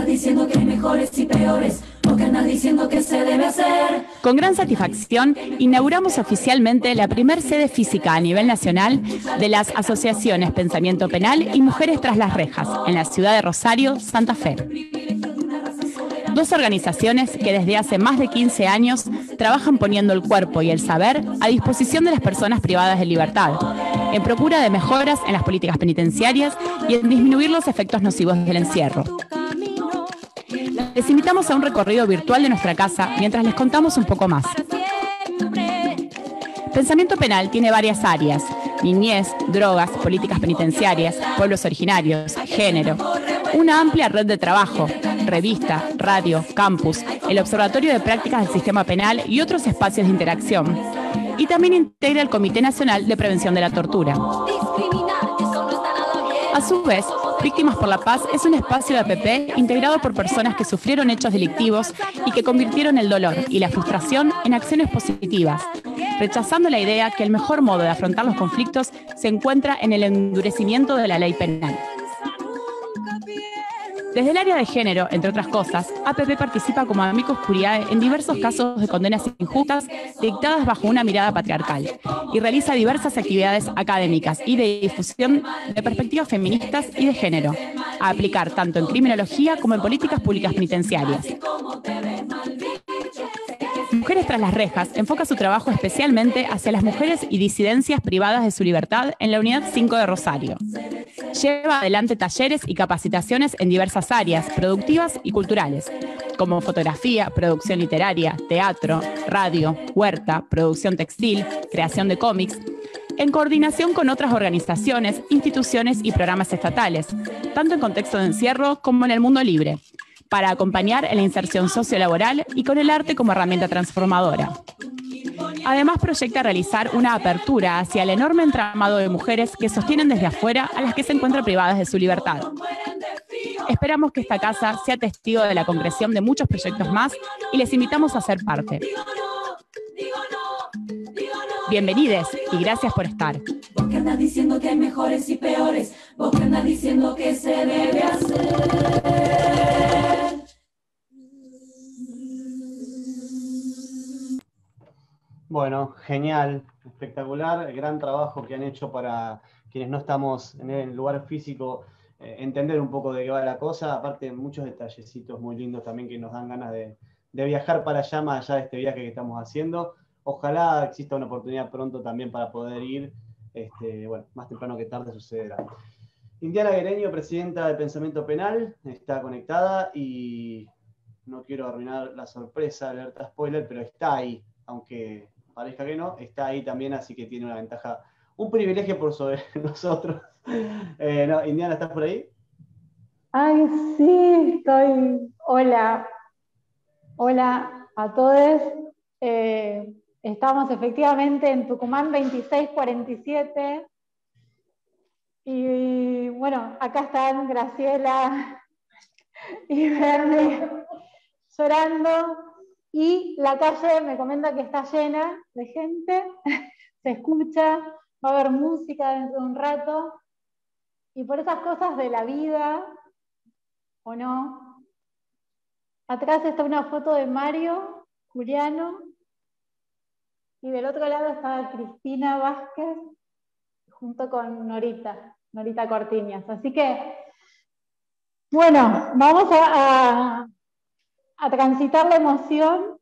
Diciendo que hay mejores y peores, porque andas diciendo que se debe hacer. Con gran satisfacción, inauguramos oficialmente la primer sede física a nivel nacional de las asociaciones Pensamiento Penal y Mujeres Tras las Rejas, en la ciudad de Rosario, Santa Fe. Dos organizaciones que desde hace más de 15 años trabajan poniendo el cuerpo y el saber a disposición de las personas privadas de libertad, en procura de mejoras en las políticas penitenciarias y en disminuir los efectos nocivos del encierro. Les invitamos a un recorrido virtual de nuestra casa mientras les contamos un poco más. Pensamiento Penal tiene varias áreas: niñez, drogas, políticas penitenciarias, pueblos originarios, género, una amplia red de trabajo, revista, radio, campus, el Observatorio de Prácticas del Sistema Penal y otros espacios de interacción. Y también integra el Comité Nacional de Prevención de la Tortura. A su vez, Víctimas por la Paz es un espacio de APP integrado por personas que sufrieron hechos delictivos y que convirtieron el dolor y la frustración en acciones positivas, rechazando la idea que el mejor modo de afrontar los conflictos se encuentra en el endurecimiento de la ley penal. Desde el área de género, entre otras cosas, APP participa como amicus curiae en diversos casos de condenas injustas dictadas bajo una mirada patriarcal y realiza diversas actividades académicas y de difusión de perspectivas feministas y de género, a aplicar tanto en criminología como en políticas públicas penitenciarias. Mujeres Tras las Rejas enfoca su trabajo especialmente hacia las mujeres y disidencias privadas de su libertad en la Unidad 5 de Rosario. Lleva adelante talleres y capacitaciones en diversas áreas, productivas y culturales, como fotografía, producción literaria, teatro, radio, huerta, producción textil, creación de cómics, en coordinación con otras organizaciones, instituciones y programas estatales, tanto en contexto de encierro como en el mundo libre, para acompañar en la inserción sociolaboral y con el arte como herramienta transformadora. Además, proyecta realizar una apertura hacia el enorme entramado de mujeres que sostienen desde afuera a las que se encuentran privadas de su libertad. Esperamos que esta casa sea testigo de la concreción de muchos proyectos más y les invitamos a ser parte. Bienvenides y gracias por estar. Vos que andas diciendo que hay mejores y peores, vos que andas diciendo que se debe hacer. Bueno, genial, espectacular, gran trabajo que han hecho para quienes no estamos en el lugar físico, entender un poco de qué va la cosa, aparte muchos detallecitos muy lindos también que nos dan ganas de viajar para allá, más allá de este viaje que estamos haciendo. Ojalá exista una oportunidad pronto también para poder ir, bueno, más temprano que tarde sucederá. Indiana Guereño, presidenta de Pensamiento Penal, está conectada y no quiero arruinar la sorpresa, alerta spoiler, pero está ahí, aunque parezca que no, está ahí también, así que tiene una ventaja, un privilegio por sobre nosotros. No, Indiana, ¿estás por ahí? Ay, sí, estoy. Hola. Hola a todos. Estamos efectivamente en Tucumán 2647. Y bueno, acá están Graciela y Bernie llorando. Y la calle me comenta que está llena de gente. Se escucha, va a haber música dentro de un rato. Y por esas cosas de la vida, ¿o no? Atrás está una foto de Mario, Juliano, y del otro lado está Cristina Vázquez, junto con Norita Cortiñas. Así que, bueno, vamos a transitar la emoción,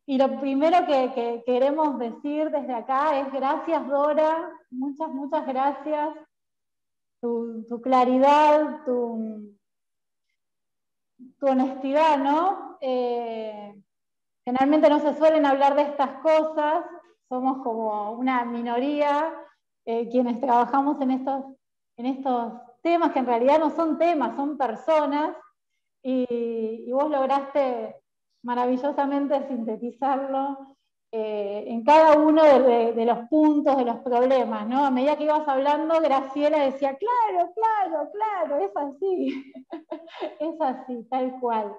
y lo primero que queremos decir desde acá es gracias, Dora, muchas gracias. Tu claridad, tu honestidad, ¿no? Generalmente no se suelen hablar de estas cosas, somos como una minoría quienes trabajamos en estos temas, que en realidad no son temas, son personas, y vos lograste maravillosamente sintetizarlo en cada uno de los puntos, de los problemas, ¿no? A medida que ibas hablando, Graciela decía, claro, es así, es así, tal cual.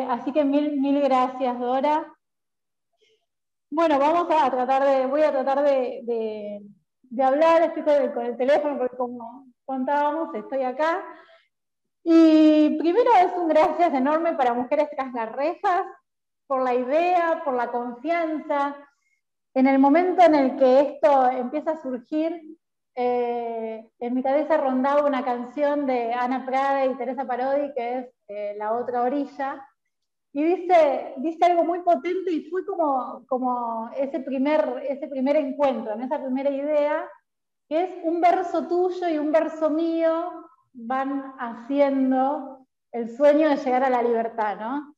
Así que mil gracias, Dora. Bueno, voy a tratar de hablar, estoy con el teléfono, porque como contábamos, estoy acá. Y primero es un gracias enorme para Mujeres Tras las Rejas, por la idea, por la confianza. En el momento en el que esto empieza a surgir, en mi cabeza rondaba una canción de Ana Prada y Teresa Parodi, que es La Otra Orilla, y dice algo muy potente, y fue como ese primer encuentro, en esa primera idea, que es un verso tuyo y un verso mío van haciendo el sueño de llegar a la libertad, ¿no?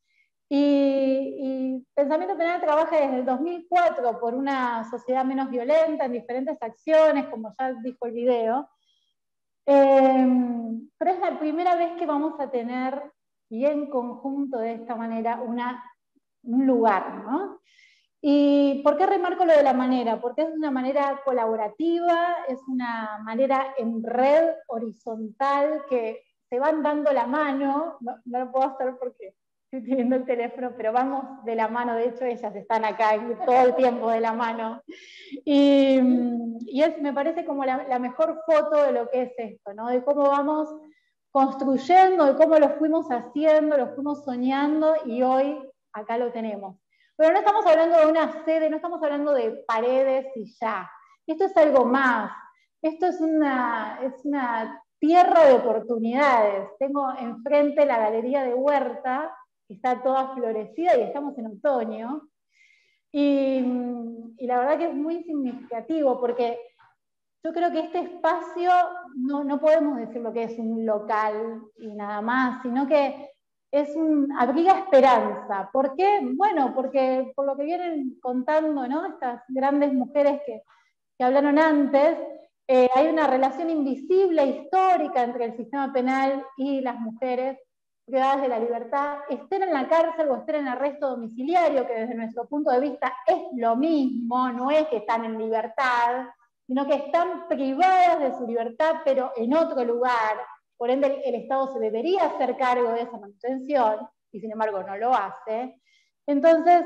Y Pensamiento Penal trabaja desde el 2004 por una sociedad menos violenta en diferentes acciones, como ya dijo el video, pero es la primera vez que vamos a tener, y en conjunto de esta manera, un lugar, ¿no? ¿Y por qué remarco lo de la manera? Porque es una manera colaborativa, es una manera en red, horizontal, que se van dando la mano. No lo puedo hacer porque estoy teniendo el teléfono, pero vamos de la mano. De hecho, ellas están acá todo el tiempo de la mano. Y me parece como la mejor foto de lo que es esto, ¿no? De cómo vamos construyendo, de cómo lo fuimos haciendo, lo fuimos soñando, y hoy acá lo tenemos. Pero no estamos hablando de una sede, no estamos hablando de paredes y ya. Esto es algo más. Esto es una tierra de oportunidades. Tengo enfrente la Galería de Huerta, que está toda florecida, y estamos en otoño. Y la verdad que es muy significativo, porque yo creo que este espacio no podemos decir lo que es un local y nada más, sino que abriga esperanza. ¿Por qué? Bueno, porque por lo que vienen contando, ¿no? Estas grandes mujeres que hablaron antes, hay una relación invisible, histórica, entre el sistema penal y las mujeres, privadas de la libertad, estén en la cárcel o estén en arresto domiciliario, que desde nuestro punto de vista es lo mismo, no es que están en libertad, sino que están privadas de su libertad, pero en otro lugar. Por ende, el Estado se debería hacer cargo de esa manutención, y sin embargo no lo hace. Entonces,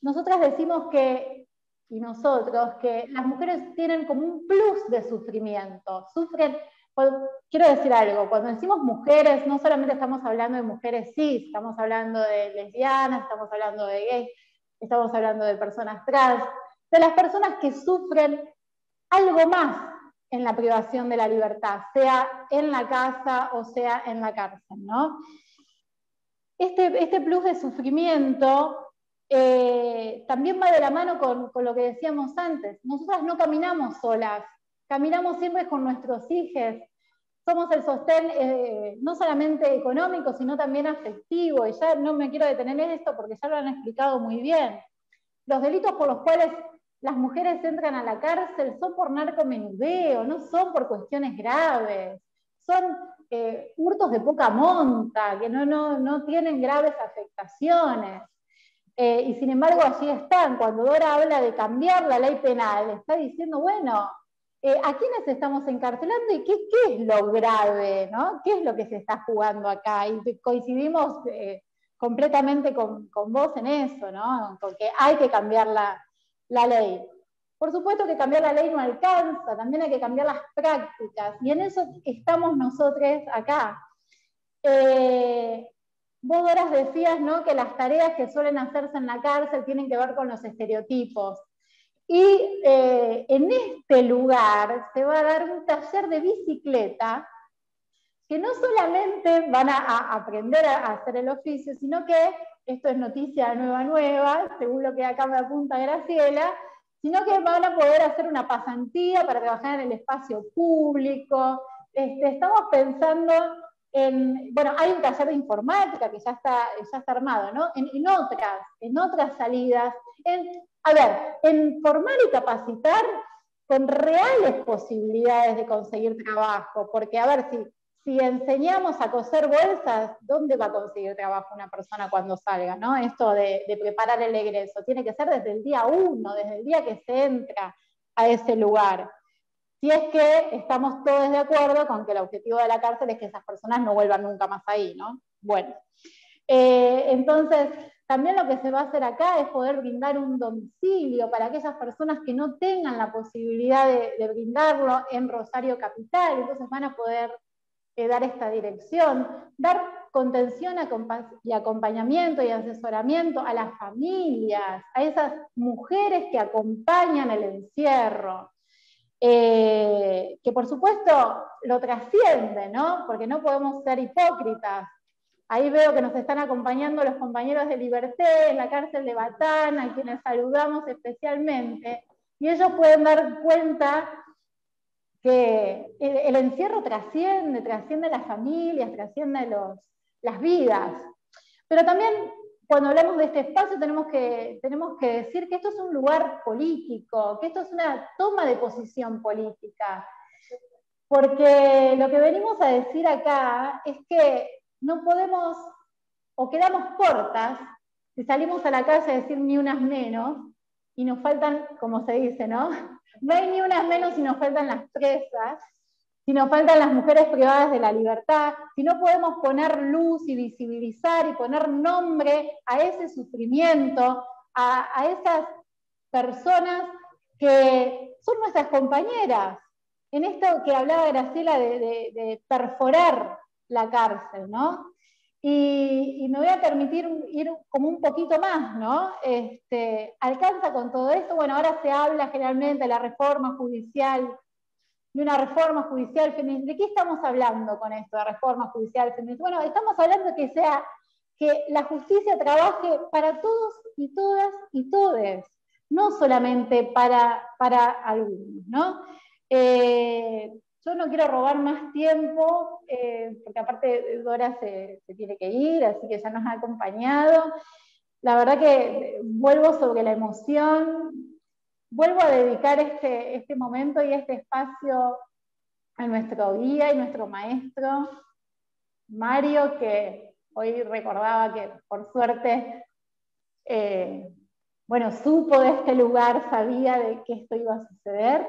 nosotras decimos que, y nosotros, que las mujeres tienen como un plus de sufrimiento, sufren. Quiero decir algo, cuando decimos mujeres, no solamente estamos hablando de mujeres cis, estamos hablando de lesbianas, estamos hablando de gays, estamos hablando de personas trans, de las personas que sufren algo más en la privación de la libertad, sea en la casa o sea en la cárcel, ¿no? Este plus de sufrimiento también va de la mano con lo que decíamos antes. Nosotras no caminamos solas, caminamos siempre con nuestros hijos, somos el sostén no solamente económico, sino también afectivo, y ya no me quiero detener en esto porque ya lo han explicado muy bien. Los delitos por los cuales las mujeres entran a la cárcel son por narcomenudeo, no son por cuestiones graves, son hurtos de poca monta, que no tienen graves afectaciones. Y sin embargo allí están. Cuando Dora habla de cambiar la ley penal, está diciendo, bueno, ¿a quiénes estamos encarcelando y qué es lo grave, ¿no? ¿Qué es lo que se está jugando acá? Y coincidimos completamente con vos en eso, ¿no? Porque hay que cambiar la ley. Por supuesto que cambiar la ley no alcanza, también hay que cambiar las prácticas, y en eso estamos nosotros acá. Vos, Doras, decías, ¿no?, que las tareas que suelen hacerse en la cárcel tienen que ver con los estereotipos. Y en este lugar se va a dar un taller de bicicleta que no solamente van a aprender a hacer el oficio, sino que, esto es noticia nueva, según lo que acá me apunta Graciela, sino que van a poder hacer una pasantía para trabajar en el espacio público. Estamos pensando bueno, hay un taller de informática que ya está armado, ¿no? En otras salidas, en formar y capacitar con reales posibilidades de conseguir trabajo, porque a ver, si enseñamos a coser bolsas, ¿dónde va a conseguir trabajo una persona cuando salga, ¿no? Esto de preparar el egreso, tiene que ser desde el día 1, desde el día que se entra a ese lugar. Si es que estamos todos de acuerdo con que el objetivo de la cárcel es que esas personas no vuelvan nunca más ahí, ¿no? Bueno, entonces, también lo que se va a hacer acá es poder brindar un domicilio para aquellas personas que no tengan la posibilidad de brindarlo en Rosario Capital, entonces van a poder dar esta dirección, dar contención y acompañamiento y asesoramiento a las familias, a esas mujeres que acompañan el encierro. Que por supuesto lo trasciende, ¿no? Porque no podemos ser hipócritas. Ahí veo que nos están acompañando los compañeros de Liberté en la cárcel de Batán, a quienes saludamos especialmente, y ellos pueden dar cuenta que el encierro trasciende las familias, trasciende las vidas. Pero también, cuando hablamos de este espacio, tenemos que decir que esto es un lugar político, que esto es una toma de posición política. Porque lo que venimos a decir acá es que no podemos, o quedamos cortas, si salimos a la calle a decir ni unas menos, y nos faltan, como se dice, ¿no? No hay ni unas menos si nos faltan las presas, si nos faltan las mujeres privadas de la libertad, si no podemos poner luz y visibilizar y poner nombre a ese sufrimiento, a esas personas que son nuestras compañeras. En esto que hablaba Graciela de perforar la cárcel, ¿no? Y me voy a permitir ir como un poquito más, ¿no? ¿Alcanza con todo esto? Bueno, ahora se habla generalmente de la reforma judicial, de una reforma judicial feminista. ¿De qué estamos hablando con esto de reforma judicial feminista? Bueno, estamos hablando de que la justicia trabaje para todos y todas y todes, no solamente para algunos, ¿no? Yo no quiero robar más tiempo, porque aparte Dora se tiene que ir, así que ya nos ha acompañado. La verdad que vuelvo sobre la emoción, vuelvo a dedicar este momento y este espacio a nuestro guía y nuestro maestro, Mario, que hoy recordaba que por suerte, bueno, supo de este lugar, sabía de que esto iba a suceder,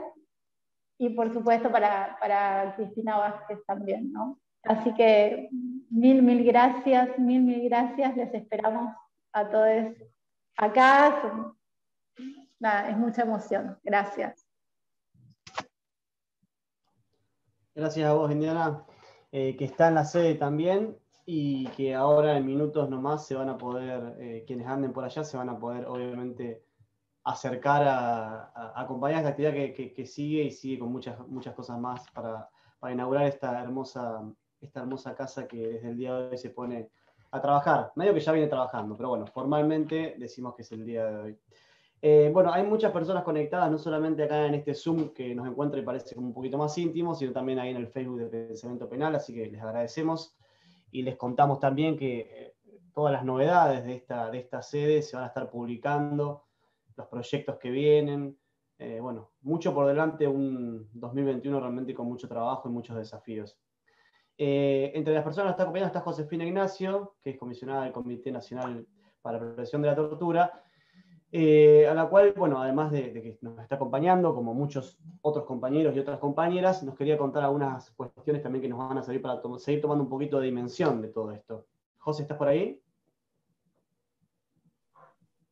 y por supuesto para Cristina Vázquez también, ¿no? Así que mil gracias, mil gracias, les esperamos a todos acá. Nada, es mucha emoción. Gracias. Gracias a vos, Indiana, que está en la sede también, y que ahora en minutos nomás se van a poder, quienes anden por allá, se van a poder obviamente acercar a acompañar esta actividad que sigue, y sigue con muchas cosas más para inaugurar esta hermosa casa que desde el día de hoy se pone a trabajar. Medio que ya viene trabajando, pero bueno, formalmente decimos que es el día de hoy. Bueno, hay muchas personas conectadas, no solamente acá en este Zoom que nos encuentra y parece como un poquito más íntimo, sino también ahí en el Facebook de Pensamiento Penal, así que les agradecemos y les contamos también que todas las novedades de esta sede se van a estar publicando, los proyectos que vienen, bueno, mucho por delante, un 2021 realmente con mucho trabajo y muchos desafíos. Entre las personas que está acompañando está Josefina Ignacio, que es comisionada del Comité Nacional para la Prevención de la Tortura, a la cual, bueno, además de que nos está acompañando, como muchos otros compañeros y otras compañeras, nos quería contar algunas cuestiones también que nos van a servir para seguir tomando un poquito de dimensión de todo esto. José, ¿estás por ahí?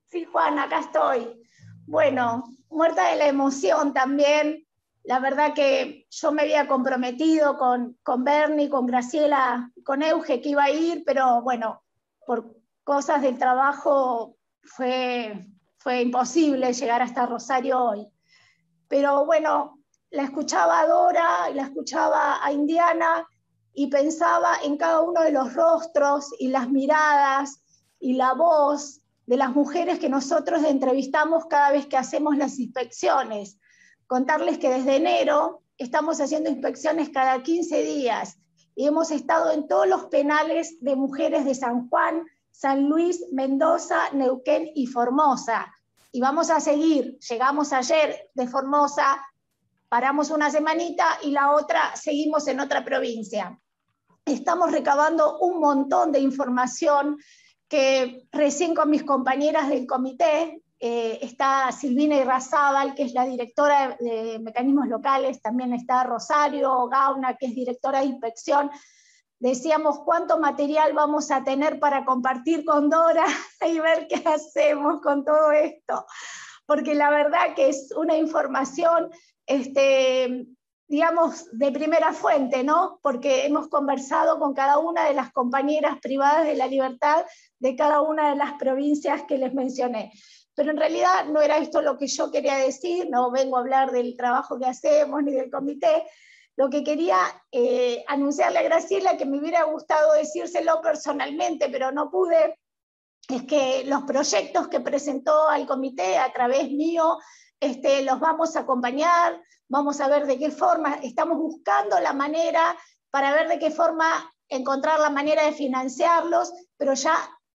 Sí, Juan, acá estoy. Bueno, muerta de la emoción también. La verdad que yo me había comprometido con Bernie, con Graciela, con Euge que iba a ir, pero bueno, por cosas del trabajo fue imposible llegar hasta Rosario hoy. Pero bueno, la escuchaba a Dora, la escuchaba a Indiana y pensaba en cada uno de los rostros y las miradas y la voz de las mujeres que nosotros entrevistamos cada vez que hacemos las inspecciones. Contarles que desde enero estamos haciendo inspecciones cada 15 días y hemos estado en todos los penales de mujeres de San Juan, San Luis, Mendoza, Neuquén y Formosa. Y vamos a seguir. Llegamos ayer de Formosa, paramos una semanita y la otra seguimos en otra provincia. Estamos recabando un montón de información que recién con mis compañeras del comité, está Silvina Irrazábal, que es la directora de mecanismos locales, también está Rosario Gauna, que es directora de inspección. Decíamos cuánto material vamos a tener para compartir con Dora y ver qué hacemos con todo esto, porque la verdad que es una información, digamos, de primera fuente, ¿no? Porque hemos conversado con cada una de las compañeras privadas de la libertad de cada una de las provincias que les mencioné. Pero en realidad no era esto lo que yo quería decir, no vengo a hablar del trabajo que hacemos ni del comité. Lo que quería anunciarle a Graciela, que me hubiera gustado decírselo personalmente, pero no pude, es que los proyectos que presentó al comité a través mío, los vamos a acompañar, vamos a ver de qué forma, estamos buscando la manera para ver de qué forma encontrar la manera de financiarlos, pero ya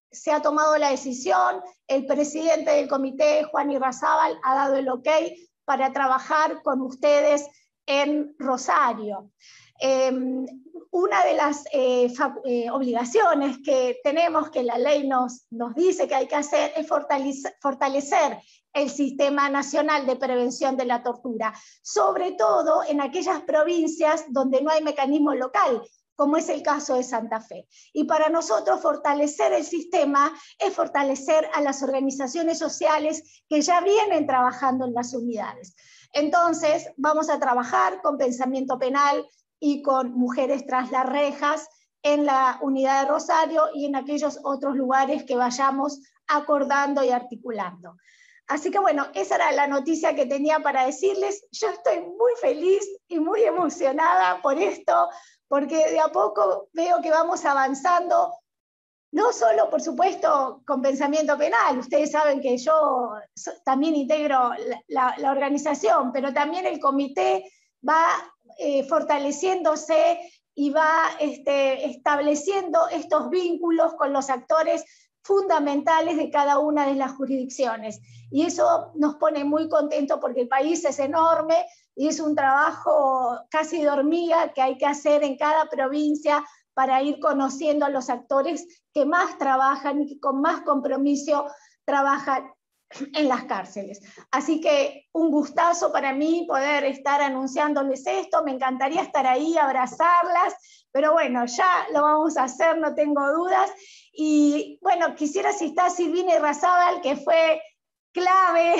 se ha tomado la decisión, el presidente del comité, Juan Irrazábal, ha dado el ok para trabajar con ustedes en Rosario. Una de las obligaciones que tenemos, que la ley nos dice que hay que hacer, es fortalecer el Sistema Nacional de Prevención de la Tortura, sobre todo en aquellas provincias donde no hay mecanismo local, como es el caso de Santa Fe. Y para nosotros fortalecer el sistema es fortalecer a las organizaciones sociales que ya vienen trabajando en las unidades. Entonces, vamos a trabajar con Pensamiento Penal y con Mujeres Tras las Rejas en la unidad de Rosario y en aquellos otros lugares que vayamos acordando y articulando. Así que bueno, esa era la noticia que tenía para decirles. Yo estoy muy feliz y muy emocionada por esto, porque de a poco veo que vamos avanzando, no solo, por supuesto, con Pensamiento Penal. Ustedes saben que yo también integro la organización, pero también el comité va fortaleciéndose y va estableciendo estos vínculos con los actores fundamentales de cada una de las jurisdicciones. Y eso nos pone muy contentos porque el país es enorme y es un trabajo casi de hormiga que hay que hacer en cada provincia para ir conociendo a los actores que más trabajan y que con más compromiso trabajan en las cárceles. Así que un gustazo para mí poder estar anunciándoles esto, me encantaría estar ahí, abrazarlas, pero bueno, ya lo vamos a hacer, no tengo dudas. Y bueno, quisiera, si está Silvina Irrazábal, que fue clave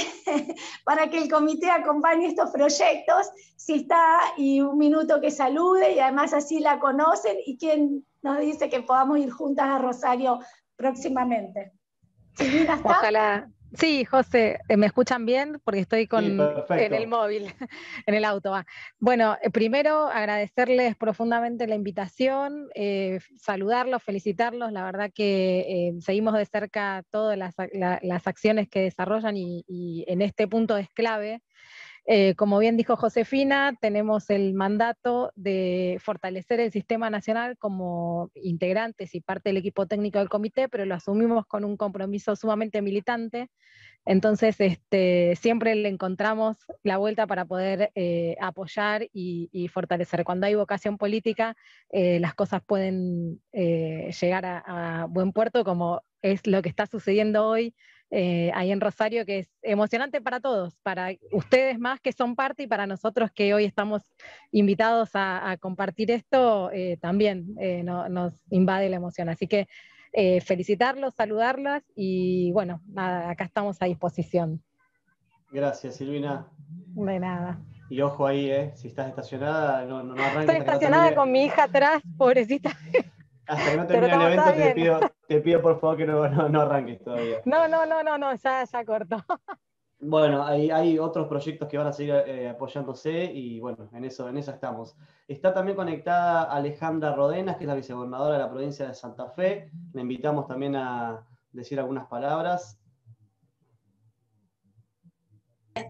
para que el comité acompañe estos proyectos, si está, y un minuto que salude, y además así la conocen, y quien nos dice que podamos ir juntas a Rosario próximamente. Silvina, ¿está? Ojalá. Sí, José, ¿me escuchan bien? Porque estoy en el móvil, en el auto. Bueno, primero agradecerles profundamente la invitación, saludarlos, felicitarlos. La verdad que seguimos de cerca todas las acciones que desarrollan y en este punto es clave. Como bien dijo Josefina, tenemos el mandato de fortalecer el sistema nacional como integrantes y parte del equipo técnico del comité, pero lo asumimos con un compromiso sumamente militante. Entonces, siempre le encontramos la vuelta para poder apoyar y fortalecer. Cuando hay vocación política, las cosas pueden llegar a buen puerto, como es lo que está sucediendo hoy ahí en Rosario, que es emocionante para todos, para ustedes más que son parte y para nosotros que hoy estamos invitados a compartir esto, también nos invade la emoción. Así que felicitarlos, saludarlas y bueno, nada, acá estamos a disposición. Gracias, Silvina. De nada. Y ojo ahí, si estás estacionada, no arranques. Estoy estacionada con mi hija atrás, pobrecita. Hasta que no termine el evento te pido por favor que no arranques todavía. No, ya corto. Bueno, hay otros proyectos que van a seguir apoyándose y bueno, en eso estamos. Está también conectada Alejandra Rodenas, que es la vicegobernadora de la provincia de Santa Fe. Le invitamos también a decir algunas palabras.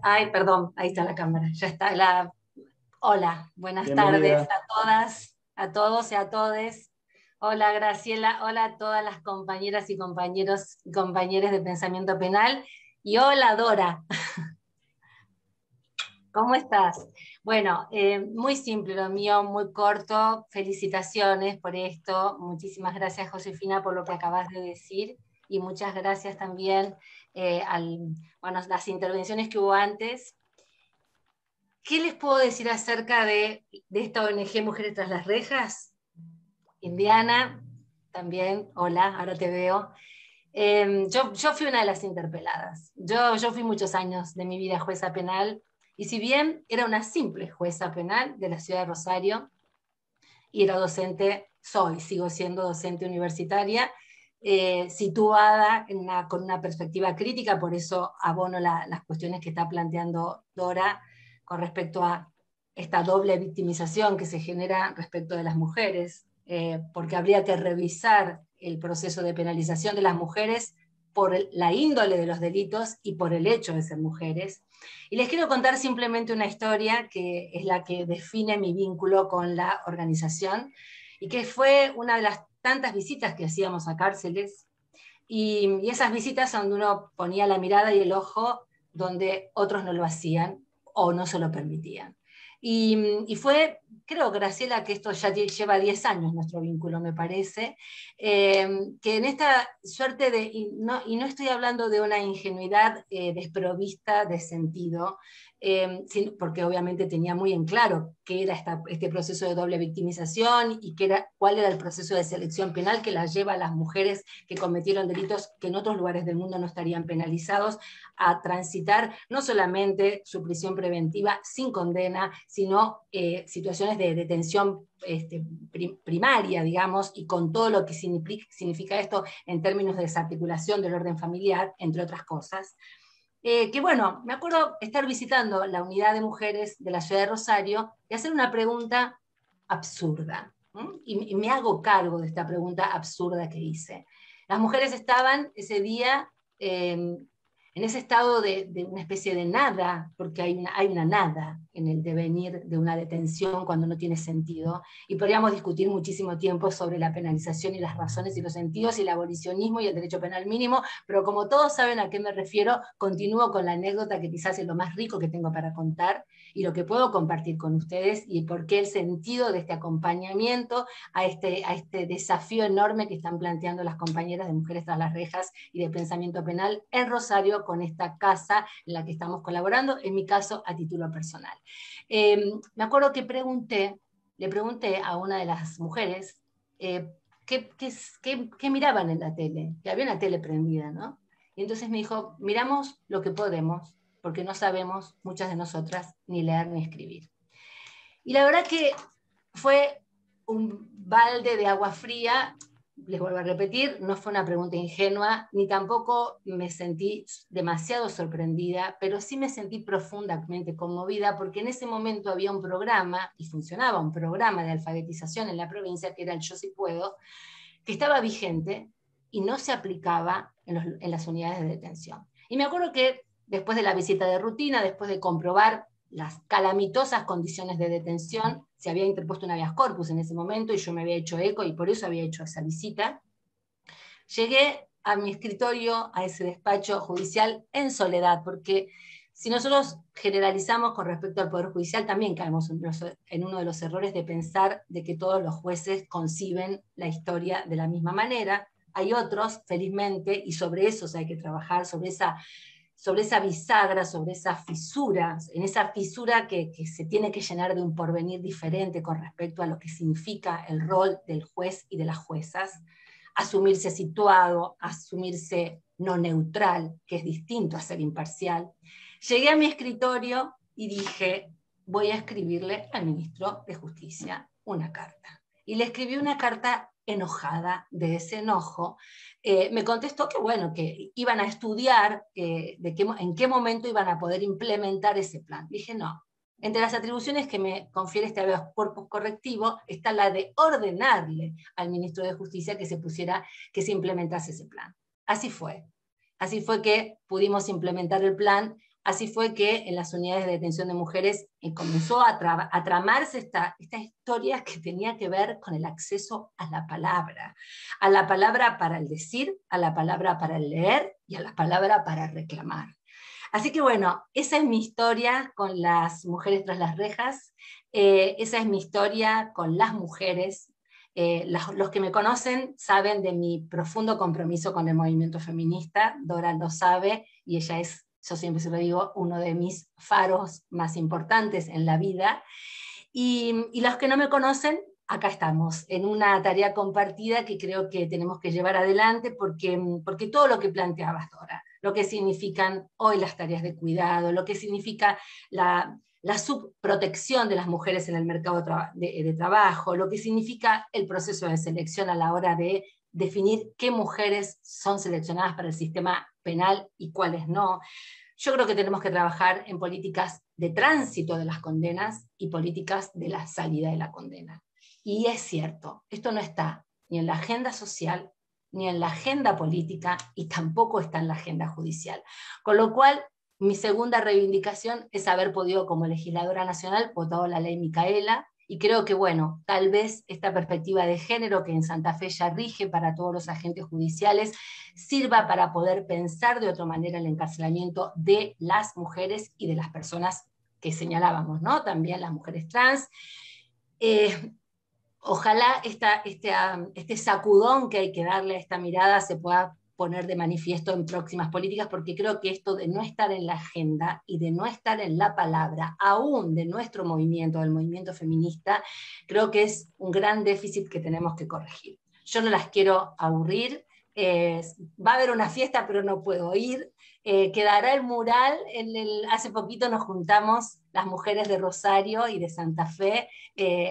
Ay, perdón, ahí está la cámara, ya está. Hola, buenas Bienvenida. tardes a todas, a todos y a todes. Hola Graciela, hola a todas las compañeras y compañeros y compañeras de Pensamiento Penal. Y hola Dora, ¿cómo estás? Bueno, muy simple lo mío, muy corto, felicitaciones por esto, muchísimas gracias Josefina por lo que acabas de decir, y muchas gracias también las intervenciones que hubo antes. ¿Qué les puedo decir acerca de esta ONG Mujeres Tras las Rejas? Indiana, también, hola, ahora te veo. Yo fui una de las interpeladas. Yo fui muchos años de mi vida jueza penal, y si bien era una simple jueza penal de la ciudad de Rosario, y era docente, sigo siendo docente universitaria, situada con una perspectiva crítica, por eso abono las cuestiones que está planteando Dora con respecto a esta doble victimización que se genera respecto de las mujeres, porque habría que revisar el proceso de penalización de las mujeres por la índole de los delitos y por el hecho de ser mujeres. Y les quiero contar simplemente una historia que es la que define mi vínculo con la organización, y que fue una de las tantas visitas que hacíamos a cárceles, y esas visitas donde uno ponía la mirada y el ojo donde otros no lo hacían o no se lo permitían. Y fue, creo, Graciela, que esto ya lleva 10 años nuestro vínculo, me parece, que en esta suerte de, y no estoy hablando de una ingenuidad desprovista de sentido, porque obviamente tenía muy en claro qué era este proceso de doble victimización y cuál era el proceso de selección penal que las lleva a las mujeres que cometieron delitos que en otros lugares del mundo no estarían penalizados a transitar no solamente su prisión preventiva sin condena, sino situaciones de detención primaria, digamos, y con todo lo que significa esto en términos de desarticulación del orden familiar, entre otras cosas. Que bueno, me acuerdo estar visitando la unidad de mujeres de la ciudad de Rosario y hacer una pregunta absurda. Y me hago cargo de esta pregunta absurda que hice. Las mujeres estaban ese día en ese estado de una especie de nada, porque hay una nada en el devenir de una detención cuando no tiene sentido, y podríamos discutir muchísimo tiempo sobre la penalización y las razones y los sentidos y el abolicionismo y el derecho penal mínimo, pero como todos saben a qué me refiero, continúo con la anécdota que quizás es lo más rico que tengo para contar, y lo que puedo compartir con ustedes, y por qué el sentido de este acompañamiento a este desafío enorme que están planteando las compañeras de Mujeres Tras las Rejas y de Pensamiento Penal en Rosario con esta casa en la que estamos colaborando, en mi caso a título personal. Me acuerdo que le pregunté a una de las mujeres ¿qué miraban en la tele? Que había una tele prendida, ¿no? Y entonces me dijo, miramos lo que podemos, porque no sabemos, muchas de nosotras, ni leer ni escribir. Y la verdad que fue un balde de agua fría, les vuelvo a repetir, no fue una pregunta ingenua, ni tampoco me sentí demasiado sorprendida, pero sí me sentí profundamente conmovida, porque en ese momento había un programa, y funcionaba un programa de alfabetización en la provincia, que era el Yo Sí Puedo, que estaba vigente y no se aplicaba en las unidades de detención. Y me acuerdo que después de la visita de rutina, después de comprobar las calamitosas condiciones de detención, se había interpuesto un habeas corpus en ese momento, y yo me había hecho eco, y por eso había hecho esa visita, llegué a mi escritorio, a ese despacho judicial, en soledad, porque si nosotros generalizamos con respecto al Poder Judicial, también caemos en uno de los errores de pensar de que todos los jueces conciben la historia de la misma manera. Hay otros, felizmente, y sobre eso hay que trabajar, sobre esa bisagra, sobre esa fisura, en esa fisura que se tiene que llenar de un porvenir diferente con respecto a lo que significa el rol del juez y de las juezas, asumirse situado, asumirse no neutral, que es distinto a ser imparcial. Llegué a mi escritorio y dije, voy a escribirle al ministro de Justicia una carta. Y le escribí una carta enojada, de ese enojo. Me contestó que bueno, que iban a estudiar en qué momento iban a poder implementar ese plan. Dije, no. Entre las atribuciones que me confiere este habeas corpus correctivo está la de ordenarle al ministro de Justicia que se implementase ese plan. Así fue. Así fue que pudimos implementar el plan. Así fue que en las unidades de detención de mujeres comenzó a tramarse esta historia que tenía que ver con el acceso a la palabra para el decir, a la palabra para el leer y a la palabra para reclamar. Así que bueno, esa es mi historia con las Mujeres Tras las Rejas, esa es mi historia con las mujeres. Los que me conocen saben de mi profundo compromiso con el movimiento feminista. Dora lo sabe, y ella es, yo siempre se lo digo, uno de mis faros más importantes en la vida. Y los que no me conocen, acá estamos, en una tarea compartida que creo que tenemos que llevar adelante, porque todo lo que planteabas, Dora, lo que significan hoy las tareas de cuidado, lo que significa la subprotección de las mujeres en el mercado de trabajo, lo que significa el proceso de selección a la hora de definir qué mujeres son seleccionadas para el sistema penal y cuáles no. Yo creo que tenemos que trabajar en políticas de tránsito de las condenas y políticas de la salida de la condena. Y es cierto, esto no está ni en la agenda social, ni en la agenda política, y tampoco está en la agenda judicial. Con lo cual, mi segunda reivindicación es haber podido, como legisladora nacional, votar la ley Micaela, y creo que, bueno, tal vez esta perspectiva de género que en Santa Fe ya rige para todos los agentes judiciales, sirva para poder pensar de otra manera el encarcelamiento de las mujeres y de las personas que señalábamos, ¿no? También las mujeres trans. Ojalá este sacudón que hay que darle a esta mirada se pueda poner de manifiesto en próximas políticas, porque creo que esto de no estar en la agenda y de no estar en la palabra, aún de nuestro movimiento, del movimiento feminista, creo que es un gran déficit que tenemos que corregir. Yo no las quiero aburrir, va a haber una fiesta pero no puedo ir, quedará el mural, hace poquito nos juntamos las mujeres de Rosario y de Santa Fe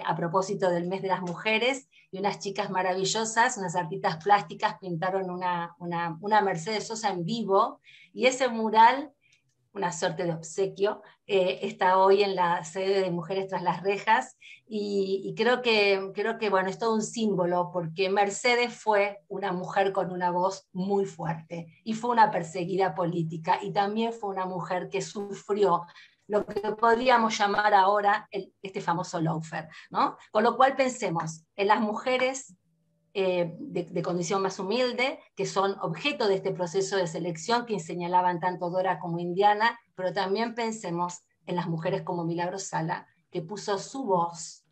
a propósito del mes de las mujeres, y unas chicas maravillosas, unas artistas plásticas, pintaron una Mercedes Sosa en vivo, y ese mural, una suerte de obsequio, está hoy en la sede de Mujeres Tras las Rejas, y creo que bueno, es todo un símbolo, porque Mercedes fue una mujer con una voz muy fuerte, y fue una perseguida política, y también fue una mujer que sufrió lo que podríamos llamar ahora este famoso lawfare, ¿no? Con lo cual pensemos en las mujeres de condición más humilde, que son objeto de este proceso de selección que señalaban tanto Dora como Indiana, pero también pensemos en las mujeres como Milagros Sala, que puso su voz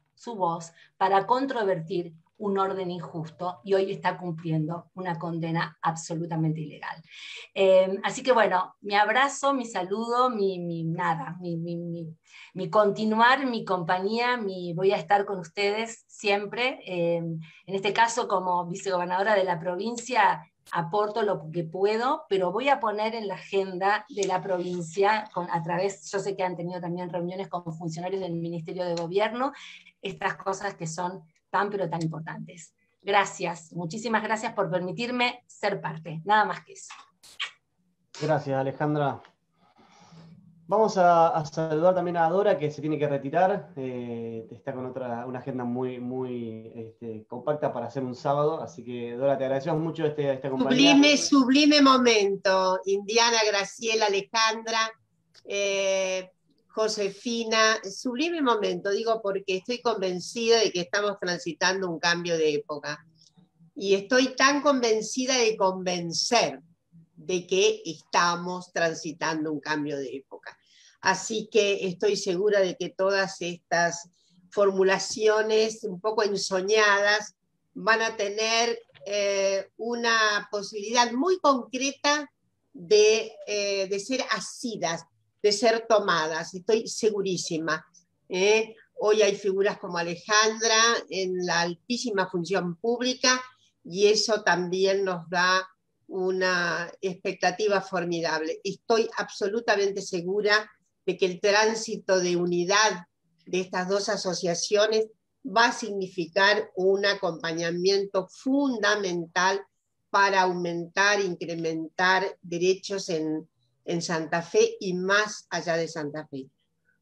para controvertir un orden injusto y hoy está cumpliendo una condena absolutamente ilegal. Así que bueno, mi abrazo, mi saludo, mi continuar, mi compañía, voy a estar con ustedes siempre. En este caso, como vicegobernadora de la provincia, aporto lo que puedo, pero voy a poner en la agenda de la provincia, a través, yo sé que han tenido también reuniones con funcionarios del Ministerio de Gobierno, estas cosas que son tan pero tan importantes. Gracias, muchísimas gracias por permitirme ser parte, nada más que eso. Gracias, Alejandra. Vamos a saludar también a Dora, que se tiene que retirar, está con una agenda muy compacta para hacer un sábado, así que Dora, te agradecemos mucho esta compañía. Sublime momento, Indiana, Graciela, Alejandra, Josefina, sublime momento, digo porque estoy convencida de que estamos transitando un cambio de época, y estoy tan convencida de convencer de que estamos transitando un cambio de época. Así que estoy segura de que todas estas formulaciones un poco ensoñadas van a tener una posibilidad muy concreta de ser asidas, de ser tomadas. Estoy segurísima. Hoy hay figuras como Alejandra en la altísima función pública y eso también nos da una expectativa formidable. Estoy absolutamente segura de que el tránsito de unidad de estas dos asociaciones va a significar un acompañamiento fundamental para aumentar, incrementar derechos en Santa Fe y más allá de Santa Fe.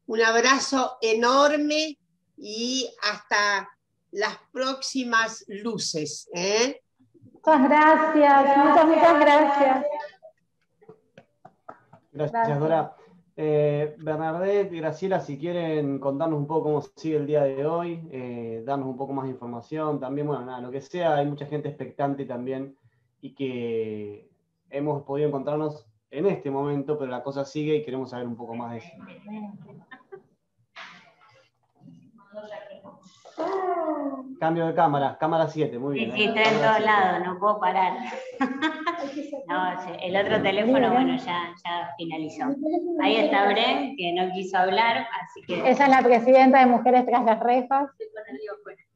Un abrazo enorme y hasta las próximas luces. Muchas gracias, muchas gracias. Gracias, Dora. Bernadette y Graciela, si quieren contarnos un poco cómo sigue el día de hoy, darnos un poco más de información, también, bueno, nada, lo que sea, hay mucha gente expectante también y que hemos podido encontrarnos en este momento, pero la cosa sigue y queremos saber un poco más de eso. Cambio de cámara 7, muy bien. Sí, estoy en todos lados, no puedo parar. No, el otro teléfono, bueno, ya finalizó. Ahí está Bren, que no quiso hablar, así que... Ella es la presidenta de Mujeres Tras las Rejas.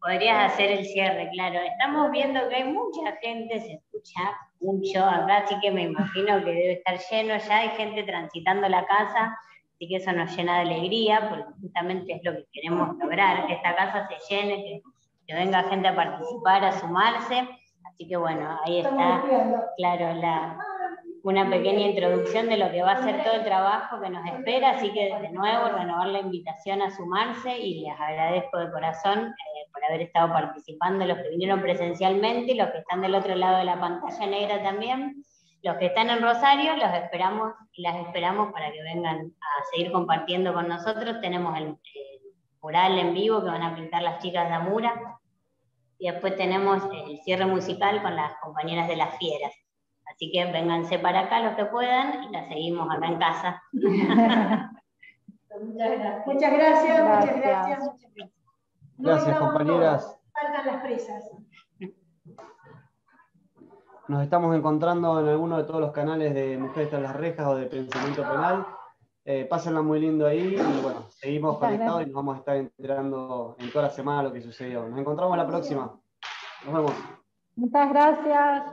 Podrías hacer el cierre, claro. Estamos viendo que hay mucha gente, se escucha mucho acá, así que me imagino que debe estar lleno, ya hay gente transitando la casa, así que eso nos llena de alegría, porque justamente es lo que queremos lograr, que esta casa se llene, que venga gente a participar, a sumarse. Así que bueno, ahí está, claro, una pequeña introducción de lo que va a ser todo el trabajo que nos espera, así que de nuevo renovar la invitación a sumarse y les agradezco de corazón por haber estado participando, los que vinieron presencialmente y los que están del otro lado de la pantalla negra también. Los que están en Rosario, los esperamos y las esperamos para que vengan a seguir compartiendo con nosotros. Tenemos el mural en vivo que van a pintar las chicas de Amura. Y después tenemos el cierre musical con las compañeras de Las Fieras. Así que vénganse para acá los que puedan y la seguimos acá en casa. Muchas gracias. Gracias, compañeras. Faltan las presas. Nos estamos encontrando en alguno de todos los canales de Mujeres Tras las Rejas o de Pensamiento Penal. Pásenla muy lindo ahí y bueno, seguimos conectados y nos vamos a estar enterando en toda la semana lo que sucedió. Nos encontramos la próxima. Nos vemos. Muchas gracias.